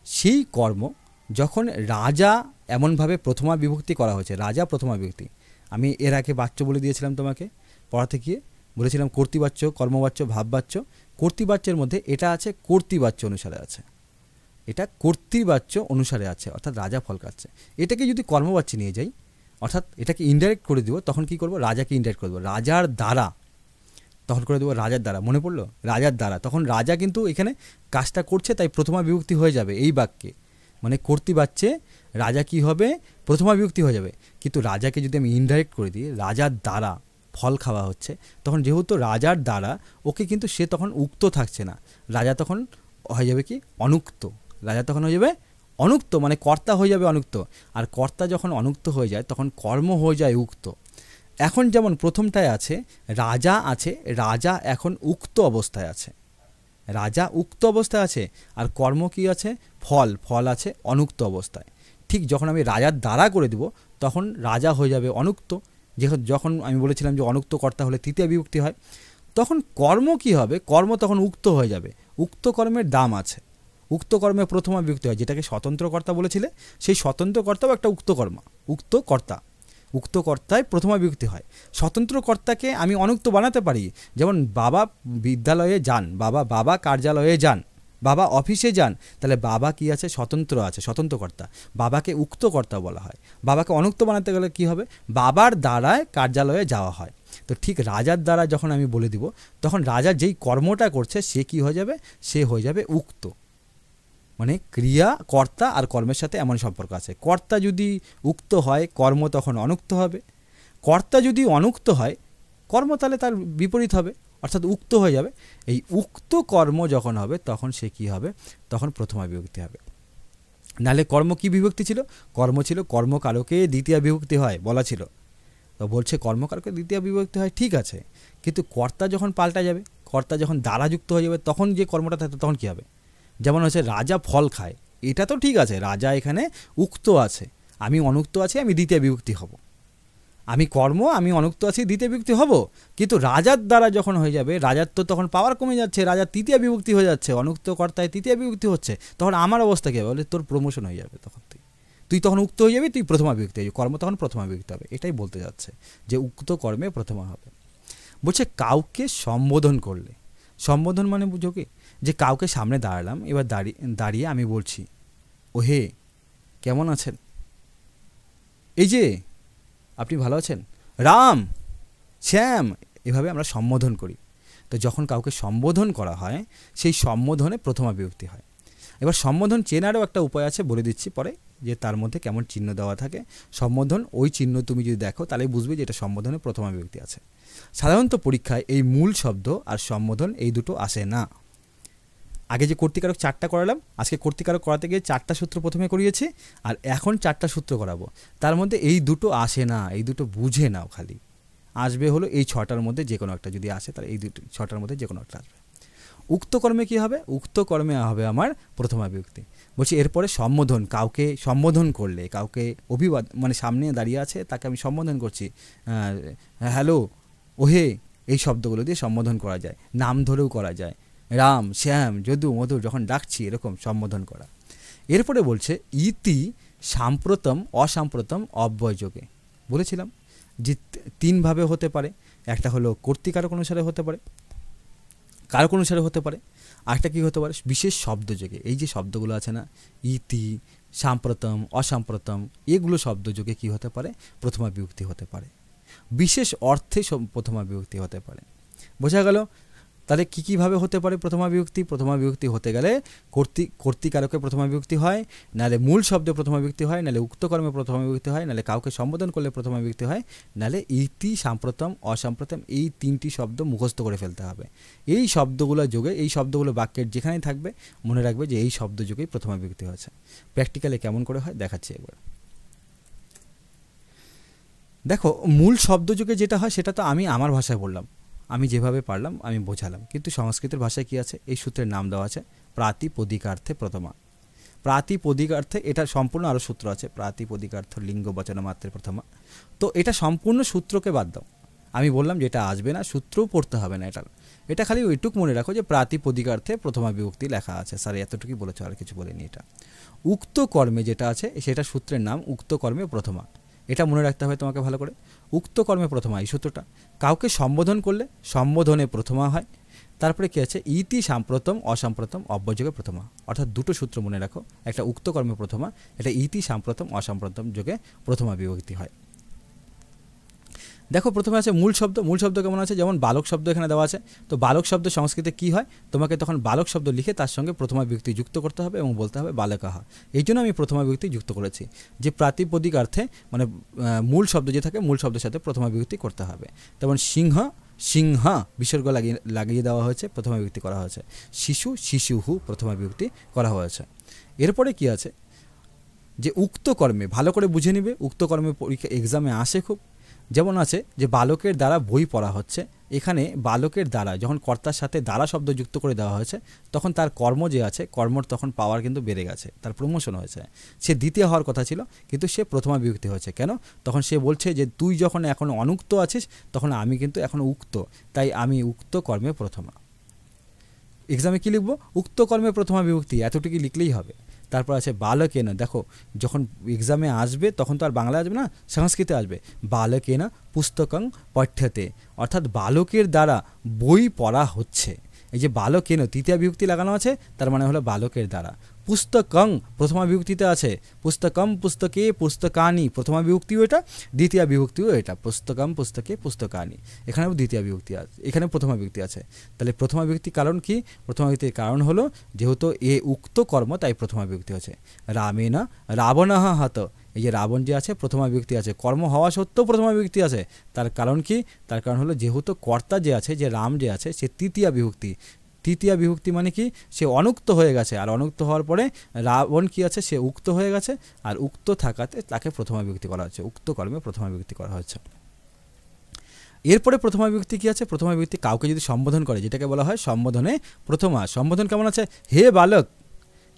সেই কর্ম যখন রাজা এমনভাবে প্রথমা বিভক্তি করা হয়েছে, রাজা প্রথমা বিভক্তি, আমি এর আগে বাচ্য বলে দিয়েছিলাম তোমাকে পড়াতে গিয়ে, বলেছিলাম কর্তৃবাচ্য, কর্মবাচ্য, ভাববাচ্য। কর্তৃবাচ্যের মধ্যে এটা আছে কর্তৃবাচ্য অনুসারে আছে, এটা কর্তৃবাচ্য অনুসারে আছে, অর্থাৎ রাজা ফল খাচ্ছে। এটাকে যদি কর্মবাচ্য নিয়ে যাই, অর্থাৎ এটাকে ইনডাইরেক্ট করে দিব, তখন কি করব, রাজাকে ইনডাইরেক্ট করে দেবো, রাজার দ্বারা তখন করে দেবো রাজার দ্বারা। মনে পড়লো? রাজার দ্বারা। তখন রাজা কিন্তু এখানে কাজটা করছে, তাই প্রথমা বিভক্তি হয়ে যাবে এই বাক্যে। মানে কর্তৃবাচ্যে রাজা কি হবে? প্রথমা বিভক্তি হয়ে যাবে। কিন্তু রাজাকে যদি আমি ইনডাইরেক্ট করে দিই, রাজার দ্বারা ফল খাওয়া হচ্ছে, তখন যেহেতু রাজার দ্বারা, ওকে কিন্তু সে তখন উক্ত থাকছে না, রাজা তখন হয়ে যাবে কি? অনুক্ত। রাজা তখন হয়ে যাবে অনুক্ত, মানে কর্তা হয়ে যাবে অনুক্ত। আর কর্তা যখন অনুক্ত হয়ে যায় তখন কর্ম হয়ে যায় উক্ত। এখন যেমন প্রথমটায় আছে রাজা এখন উক্ত অবস্থায় আছে, রাজা উক্ত অবস্থায় আছে। আর কর্ম কি আছে? ফল আছে অনুক্ত অবস্থায়। ঠিক যখন আমি রাজার দ্বারা করে দিব, তখন রাজা হয়ে যাবে অনুক্ত। যখন আমি বলেছিলাম যে অনুক্ত কর্তা হলে তৃতীয় বিভক্তি হয়, তখন কর্ম কি হবে? কর্ম তখন উক্ত হয়ে যাবে। উক্ত কর্মের দাম আছে, উক্ত কর্মে প্রথমা বিভক্তি হয়। যেটাকে স্বতন্ত্র কর্তা বলেছিলে, সেই স্বতন্ত্র কর্তাও একটা উক্ত কর্তা। উক্ত কর্তায় প্রথমা বিভক্তি হয়। স্বতন্ত্র কর্তাকে আমি অনুক্ত বানাতে পারি। যেমন বাবা বিদ্যালয়ে যান, বাবা কার্যালয়ে যান, বাবা অফিসে যান, তাহলে বাবা কি আছে? স্বতন্ত্র আছে, স্বতন্ত্র কর্তা। বাবাকে উক্ত কর্তা বলা হয়। বাবাকে অনুক্ত বানাতে গেলে কি হবে? বাবার দ্বারায় কার্যালয়ে যাওয়া হয়। তো ঠিক রাজার দ্বারা যখন আমি বলে দিব, তখন রাজা যেই কর্মটা করছে সে কি হয়ে যাবে? সে হয়ে যাবে উক্ত। মানে ক্রিয়া কর্তা আর কর্মের সাথে এমন সম্পর্ক আছে। কর্তা যদি উক্ত হয়, কর্ম তখন অনুক্ত হবে। কর্তা যদি অনুক্ত হয়, কর্ম তাহলে তার বিপরীত হবে, অর্থাৎ উক্ত হয়ে যাবে। এই উক্ত কর্ম যখন হবে, তখন সে কি হবে? তখন প্রথমা বিভক্তি হবে। নাহলে কর্ম কি বিভক্তি ছিল? কর্ম ছিল কর্মকারকে দ্বিতীয় বিভক্তি হয় বলা ছিল। তো বলছে কর্মকারকে দ্বিতীয় বিভক্তি হয়, ঠিক আছে, কিন্তু কর্তা যখন পাল্টা যাবে, কর্তা যখন দ্বারা যুক্ত হয়ে যাবে, তখন যে কর্মটা থাকবে তখন কী হবে? যেমন হচ্ছে রাজা ফল খায়, এটা তো ঠিক আছে, রাজা এখানে উক্ত আছে, আমি অনুক্ত আছি, আমি দ্বিতীয় বিভক্তি হব। আমি অনুক্ত আছি, দ্বিতীয় বিভক্তি হব। কিন্তু রাজার দ্বারা যখন হয়ে যাবে, রাজার তো তখন পাওয়ার কমে যাচ্ছে, রাজার তৃতীয় বিভক্তি হয়ে যাচ্ছে, অনুক্ত কর্তায় তৃতীয় বিভক্তি হচ্ছে, তখন আমার অবস্থা কী হবে? বলে তোর প্রমোশন হয়ে যাবে, তখন তুই তখন উক্ত হয়ে যাবি, তুই প্রথমা বিভক্তি হয়ে যাবে, কর্ম তখন প্রথমা বিভক্তি হবে। এটাই বলতে যাচ্ছে যে উক্ত কর্মে প্রথমা হবে। বলছে কাউকে সম্বোধন করলে, সম্বোধন মানে বুঝো কি? যে কাউকে সামনে দাঁড়ালাম, এবার দাঁড়িয়ে আমি বলছি, ও হে কেমন আছেন, এই যে আপনি ভালো আছেন, রাম, শ্যাম, এভাবে আমরা সম্বোধন করি। তো যখন কাউকে সম্বোধন করা হয়, সেই সম্বোধনে প্রথমা বিভক্তি হয়। এবার সম্বোধন চেনারও একটা উপায় আছে, বলে দিচ্ছি পরে, যে তার মধ্যে কেমন চিহ্ন দেওয়া থাকে। সম্বোধন ওই চিহ্ন তুমি যদি দেখো, তাহলে বুঝবে যে এটা সম্বোধনে প্রথমা বিভক্তি আছে। সাধারণত পরীক্ষায় এই মূল শব্দ আর সম্বোধন এই দুটো আসে না। আগে যে কর্তৃকারক 4টা করালাম, আজকে কর্তৃকারক করাতে গিয়ে 4টা সূত্র প্রথমে করিয়েছি, আর এখন 4টা সূত্র করাবো। তার মধ্যে এই দুটো আসে না, এই দুটো বুঝে নাও। খালি আসবে হলো এই 6টার মধ্যে যে কোনো একটা, যদি আসে তাহলে এই 6টার মধ্যে যে কোনো একটা আসবে। উক্ত কর্মে কী হবে? উক্ত কর্মে হবে আমার প্রথমা বিভক্তি। বলছি এরপরে সম্বোধন, কাউকে সম্বোধন করলে, কাউকে অভিবাদ, মানে সামনে দাঁড়িয়ে আছে তাকে আমি সম্বোধন করছি, হ্যালো, ওহে, এই শব্দগুলো দিয়ে সম্বোধন করা যায়। নাম ধরেও করা যায়, রাম, শ্যাম, যদু, মধু, যখন ডাকছি এরকম সম্বোধন করা। এরপরে বলছে ইতি সাম্প্রতম অসাম্প্রতম অব্যয়যোগে। বলেছিলাম যে 3ভাবে হতে পারে। একটা হলো কর্তৃকারক অনুসারে হতে পারে, কারক অনুসারে হতে পারে, আরেকটা কী হতে পারে? বিশেষ শব্দযোগে। এই যে শব্দগুলো আছে না, ইতি, সাম্প্রতম, অসাম্প্রতম, এগুলো শব্দযোগে কী হতে পারে? প্রথমা বিভক্তি হতে পারে। বিশেষ অর্থে প্রথমা বিভক্তি হতে পারে। বোঝা গেল? তাহলে কীভাবে হতে পারে প্রথমা বিভক্তি? প্রথমা বিভক্তি হতে গেলে কর্তৃকারকে প্রথমা বিভক্তি হয়, নাহলে মূল শব্দে প্রথমা বিভক্তি হয়, নাহলে উক্তকর্মে প্রথমা বিভক্তি হয়, নাহলে কাউকে সম্বোধন করলে প্রথমা বিভক্তি হয়, নাহলে ইতি, সাম্প্রতম, অসাম্প্রতম, এই 3টি শব্দ মুখস্থ করে ফেলতে হবে। এই শব্দগুলো যোগে, এই শব্দগুলো বাক্যের যেখানেই থাকবে মনে রাখবে যে এই শব্দ যোগেই প্রথমা বিভক্তি হয়েছে। প্র্যাকটিক্যালি কেমন করে হয় দেখাচ্ছি একবার। দেখো, মূল শব্দ যোগে যেটা হয় সেটা তো আমি আমার ভাষায় বললাম, আমি যেভাবে পারলাম আমি বোঝালাম। কিন্তু সংস্কৃতের ভাষায় কী আছে? এই সূত্রের নাম দেওয়া আছে প্রাতিপদিকার্থে প্রথমা। প্রাতিপদিকার্থে এটা সম্পূর্ণ আরও সূত্র আছে, প্রাতিপদিকার্থ লিঙ্গ বচন মাত্রে প্রথমা। তো এটা সম্পূর্ণ সূত্রকে বাদ দাও। আমি বললাম যে এটা আসবে না, সূত্রও পড়তে হবে না। এটা খালি ওইটুক মনে রাখো যে প্রাতিপদিকার্থে প্রথমা বিভক্তি লেখা আছে। স্যার এতটুকুই বলেছ, আর কিছু বলিনি। এটা উক্ত কর্মে যেটা আছে সেটা সূত্রের নাম উক্ত কর্মে প্রথমা। এটা মনে রাখতে হবে তোমাকে ভালো করে। উক্ত কর্মে প্রথমা এই সূত্রটা। কাউকে সম্বোধন করলে সম্বোধনে প্রথমা হয়। তারপরে কী আছে? ইতি সাম্প্রতম অসাম্প্রতম অব্যযোগে প্রথমা। অর্থাৎ দুটো সূত্র মনে রাখো, একটা উক্ত কর্মে প্রথমা, এটা ইতি সাম্প্রতম অসাম্প্রতম যোগে প্রথমা বিভক্তি হয়। দেখো প্রথমে আছে মূল শব্দ। মূল শব্দ কেমন আছে, যেমন বালক শব্দ এখানে দেওয়া আছে। তো বালক শব্দ সংস্কৃতে কি হয়, তোমাকে তখন বালক শব্দ লিখে তার সঙ্গে প্রথমা বিভক্তি যুক্ত করতে হবে এবং বলতে হবে বালকাহা। এই জন্য আমি প্রথমা বিভক্তি যুক্ত করেছি, যে প্রাতিপদিকার্থে মানে মূল শব্দ যে থাকে মূল শব্দের সাথে প্রথমা বিভক্তি করতে হবে। যেমন সিংহ, সিংহা বিসর্গ লাগিয়ে দেওয়া হয়েছে, প্রথমা বিভক্তি করা হয়েছে। শিশু, শিশুহু প্রথমা বিভক্তি করা হয়েছে। এরপরে কি আছে, যে উক্ত কর্মে, ভালো করে বুঝে নিবে, উক্ত কর্মে পরীক্ষা এক্সামে আসে খুব। যেমন আছে যে বালকের দ্বারা বই পড়া হচ্ছে, এখানে বালকের দ্বারা যখন কর্তার সাথে দ্বারা শব্দ যুক্ত করে দেওয়া হয়েছে, তখন তার কর্ম যে আছে, কর্মর তখন পাওয়ার কিন্তু বেড়ে গেছে, তার প্রমোশন হয়েছে। সে দ্বিতীয় হওয়ার কথা ছিল, কিন্তু সে প্রথমা বিভক্তি হয়েছে। কেন, তখন সে বলছে যে তুই যখন এখন অনুক্ত আছিস, তখন আমি কিন্তু এখন উক্ত, তাই আমি উক্ত কর্মে প্রথমা। এক্সামে কী লিখবো, উক্ত কর্মে প্রথমা বিভক্তি, এতটুকু লিখলেই হবে। তারপর আছে বালকেনা, দেখো যখন এক্সামে আসবে তখন তো আর বাংলা আসবে না, সংস্কৃতে আসবে। বালকেনা পুস্তকং পঠ্যতে, অর্থাৎ বালকের দ্বারা বই পড়া হচ্ছে। এই যে বালকেন তৃতীয় বিভক্তি লাগানো আছে, তার মানে হলো বালকের দ্বারা। পুস্তকং প্রথমা বিভক্তিতে আছে, পুস্তকম পুস্তকে পুস্তকানি প্রথমা বিভক্তিও এটা, দ্বিতীয় বিভক্তিও এটা, পুস্তকম পুস্তকে পুস্তকানি, এখানেও দ্বিতীয় বিভক্তি আছে, এখানে প্রথমা বিভক্তি আছে। তাহলে প্রথমা বিভক্তি কারণ কি, প্রথমা বিভক্তির কারণ হলো যেহেতু এ উক্ত কর্ম, তাই প্রথমা বিভক্তি আছে। রামেনা রাবণঃ হত, এই যে রাবণ যে আছে প্রথমা বিভক্তি আছে, কর্ম হওয়া সত্ত্বেও প্রথমা বিভক্তি আছে। তার কারণ কি, তার কারণ হলো যেহেতু কর্তা যে আছে, যে রাম যে আছে, সে তৃতীয়া বিভক্তি। তৃতীয়া বিভক্তি মানে কি, সে অনুক্ত হয়ে গেছে, আর অনুক্ত হওয়ার পরে রাবণ কি আছে, সে উক্ত হয়ে গেছে, আর উক্ত থাকাতে তাকে প্রথমা বিভক্তি করা হচ্ছে, উক্ত কর্মে প্রথমা বিভক্তি করা হচ্ছে। এরপরে প্রথমা বিভক্তি কি আছে, প্রথমা বিভক্তি কাউকে যদি সম্বোধন করে, যেটাকে বলা হয় সম্বোধনে প্রথমা। সম্বোধন কেমন আছে, হে বালক,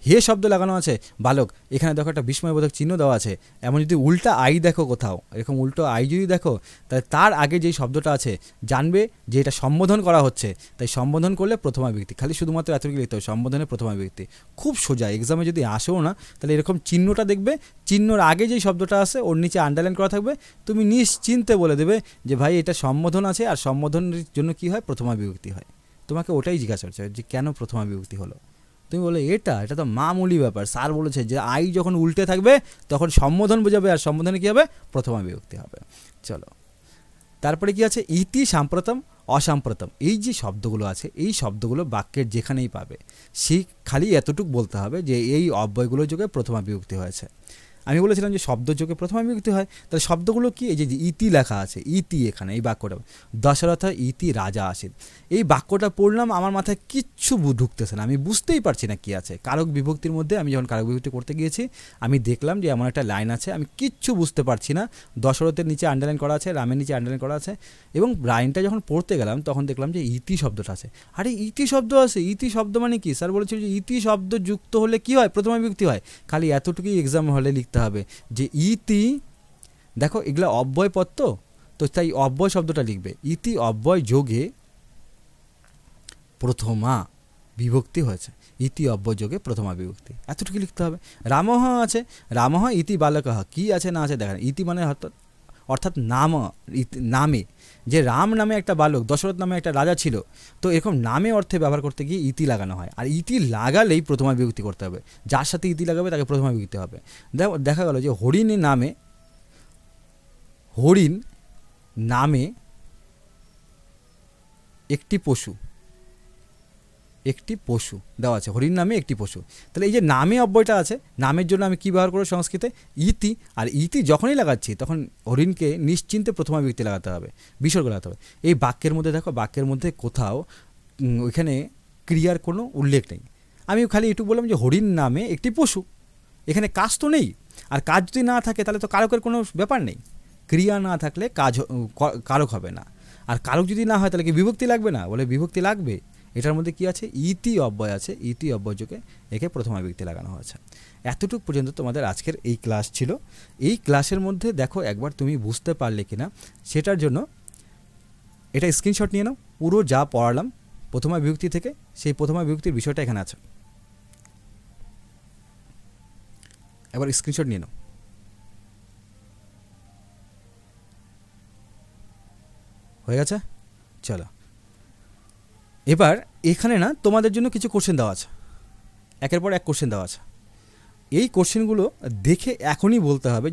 হে শব্দ লাগানো আছে, বালক, এখানে দেখো একটা বিস্ময়বোধক চিহ্ন দেওয়া আছে। এমন যদি উল্টা আই দেখো কোথাও, এরকম উল্টো আই যদি দেখো, তাহলে তার আগে যেই শব্দটা আছে জানবে যে এটা সম্বোধন করা হচ্ছে, তাই সম্বোধন করলে প্রথমা বিভক্তি। খালি শুধুমাত্র এতটুকু লিখতে হবে, সম্বোধনে প্রথমা বিভক্তি। খুব সোজা, এক্সামে যদি আসেও না, তাহলে এরকম চিহ্নটা দেখবে, চিহ্নর আগে যেই শব্দটা আছে ওর নিচে আন্ডারলাইন করা থাকবে, তুমি নিশ্চিন্তে বলে দেবে যে ভাই এটা সম্বোধন আছে, আর সম্বোধনের জন্য কি হয়, প্রথমা বিভক্তি হয়। তোমাকে ওটাই জিজ্ঞাসা করছে যে কেন প্রথমা বিভক্তি হলো, তুমি বলে এটা তো মামুলি ব্যাপার, স্যার বলেছে যে আই যখন উল্টে থাকবে তখন সম্বোধন বোঝাবে, আর সম্বোধনে কী হবে, প্রথমা বিভক্তি হবে। চলো, তারপরে কি আছে, ইতি সাম্প্রতম অসাম্প্রতম, এই যে শব্দগুলো আছে, এই শব্দগুলো বাক্যের যেখানেই পাবে, সেই খালি এতটুকু বলতে হবে যে এই অব্যয়গুলোর যোগে প্রথমা বিভক্তি হয়েছে। আমি বলেছিলাম যে শব্দ যোগে প্রথমা বিভক্তি হয়, তাহলে শব্দগুলো কি, এই যে ইতি লেখা আছে, ইতি এখানে এই বাক্যটা, দশরথ ইতি রাজা আসিত, এই বাক্যটা পড়লাম, আমার মাথায় কিচ্ছু ঢুকতেছে না, আমি বুঝতেই পারছি না কি আছে। কারক বিভক্তির মধ্যে আমি যখন কারক বিভক্তি করতে গিয়েছি, আমি দেখলাম যে এমন একটা লাইন আছে, আমি কিচ্ছু বুঝতে পারছি না। দশরথের নিচে আন্ডারলাইন করা আছে, রামের নিচে আন্ডারলাইন করা আছে, এবং লাইনটা যখন পড়তে গেলাম তখন দেখলাম যে ইতি শব্দটা আছে। আরে ইতি শব্দ আছে, ইতি শব্দ মানে কি, স্যার বলেছিল যে ইতি শব্দ যুক্ত হলে কি হয়, প্রথমা বিভক্তি হয়। খালি এতটুকুই এক্সাম হলে লিখতে হবে যে ইতি, দেখো এগুলা অব্যয় পদ, তো তাই অব্যয় শব্দটা লিখবে, ইতি অব্যয় যোগে প্রথমা বিভক্তি হয়েছে, ইতি অব্যয় যোগে প্রথমা বিভক্তি, এতটুকু লিখতে হবে। রামহ আছে, রামহ ইতি বালকহ, কি আছে না আছে দেখেন, ইতি মানে অর্থাৎ নাম, নামে, যে রাম নামে একটা বালক, দশরথ নামে একটা রাজা ছিল, তো এরকম নামে অর্থে ব্যবহার করতে গিয়ে ইতি লাগানো হয়, আর ইতি লাগালেই প্রথমা বিভক্তি করতে হবে, যার সাথে ইতি লাগাবে তাকে প্রথমা বিভক্তি হবে। দেখা গেল যে হরিণের নামে, হরিণ নামে একটি পশু, একটি পশু দেওয়া আছে, হরিণ নামে একটি পশু, তাহলে এই যে নামে অব্যয়টা আছে, নামের জন্য আমি কী ব্যবহার করবো সংস্কৃতে, ইতি, আর ইতি যখনই লাগাচ্ছি তখন হরিণকে নিশ্চিন্তে প্রথমা বিভক্তি লাগাতে হবে, বিসর্গ লাগাতে হবে। এই বাক্যের মধ্যে দেখো, বাক্যের মধ্যে কোথাও ওইখানে ক্রিয়ার কোনো উল্লেখ নেই, আমি খালি একটু বললাম যে হরিণ নামে একটি পশু, এখানে কাজ তো নেই, আর কাজ যদি না থাকে তাহলে তো কারকের কোনো ব্যাপার নেই, ক্রিয়া না থাকলে কাজ কারক হবে না, আর কারক যদি না হয় তাহলে কি বিভক্তি লাগবে না, বলে বিভক্তি লাগবে। এটার মধ্যে কি আছে, ইতি অব্যয় আছে, ইতি অব্যয় যোগে একে প্রথমা বিভক্তি লাগানো হয়েছে। এতটুকু পর্যন্ত তোমাদের আজকের এই ক্লাস ছিল। এই ক্লাসের মধ্যে দেখো একবার তুমি বুঝতে পারলে কিনা, সেটার জন্য এটা স্ক্রিনশট নিয়ে নাও, পুরো যা পড়ালাম প্রথমা বিভক্তি থেকে, সেই প্রথমা বিভক্তির বিষয়টা এখানে আছে, একবার স্ক্রিনশট নিয়ে নাও। হয়ে গেছে, চলো এবার এখানে না তোমাদের জন্য কিছু কোশ্চেন দেওয়া আছে, একের পর এক কোশ্চেন দেওয়া আছে, এই কোশ্চেনগুলো দেখে এখনই বলতে হবে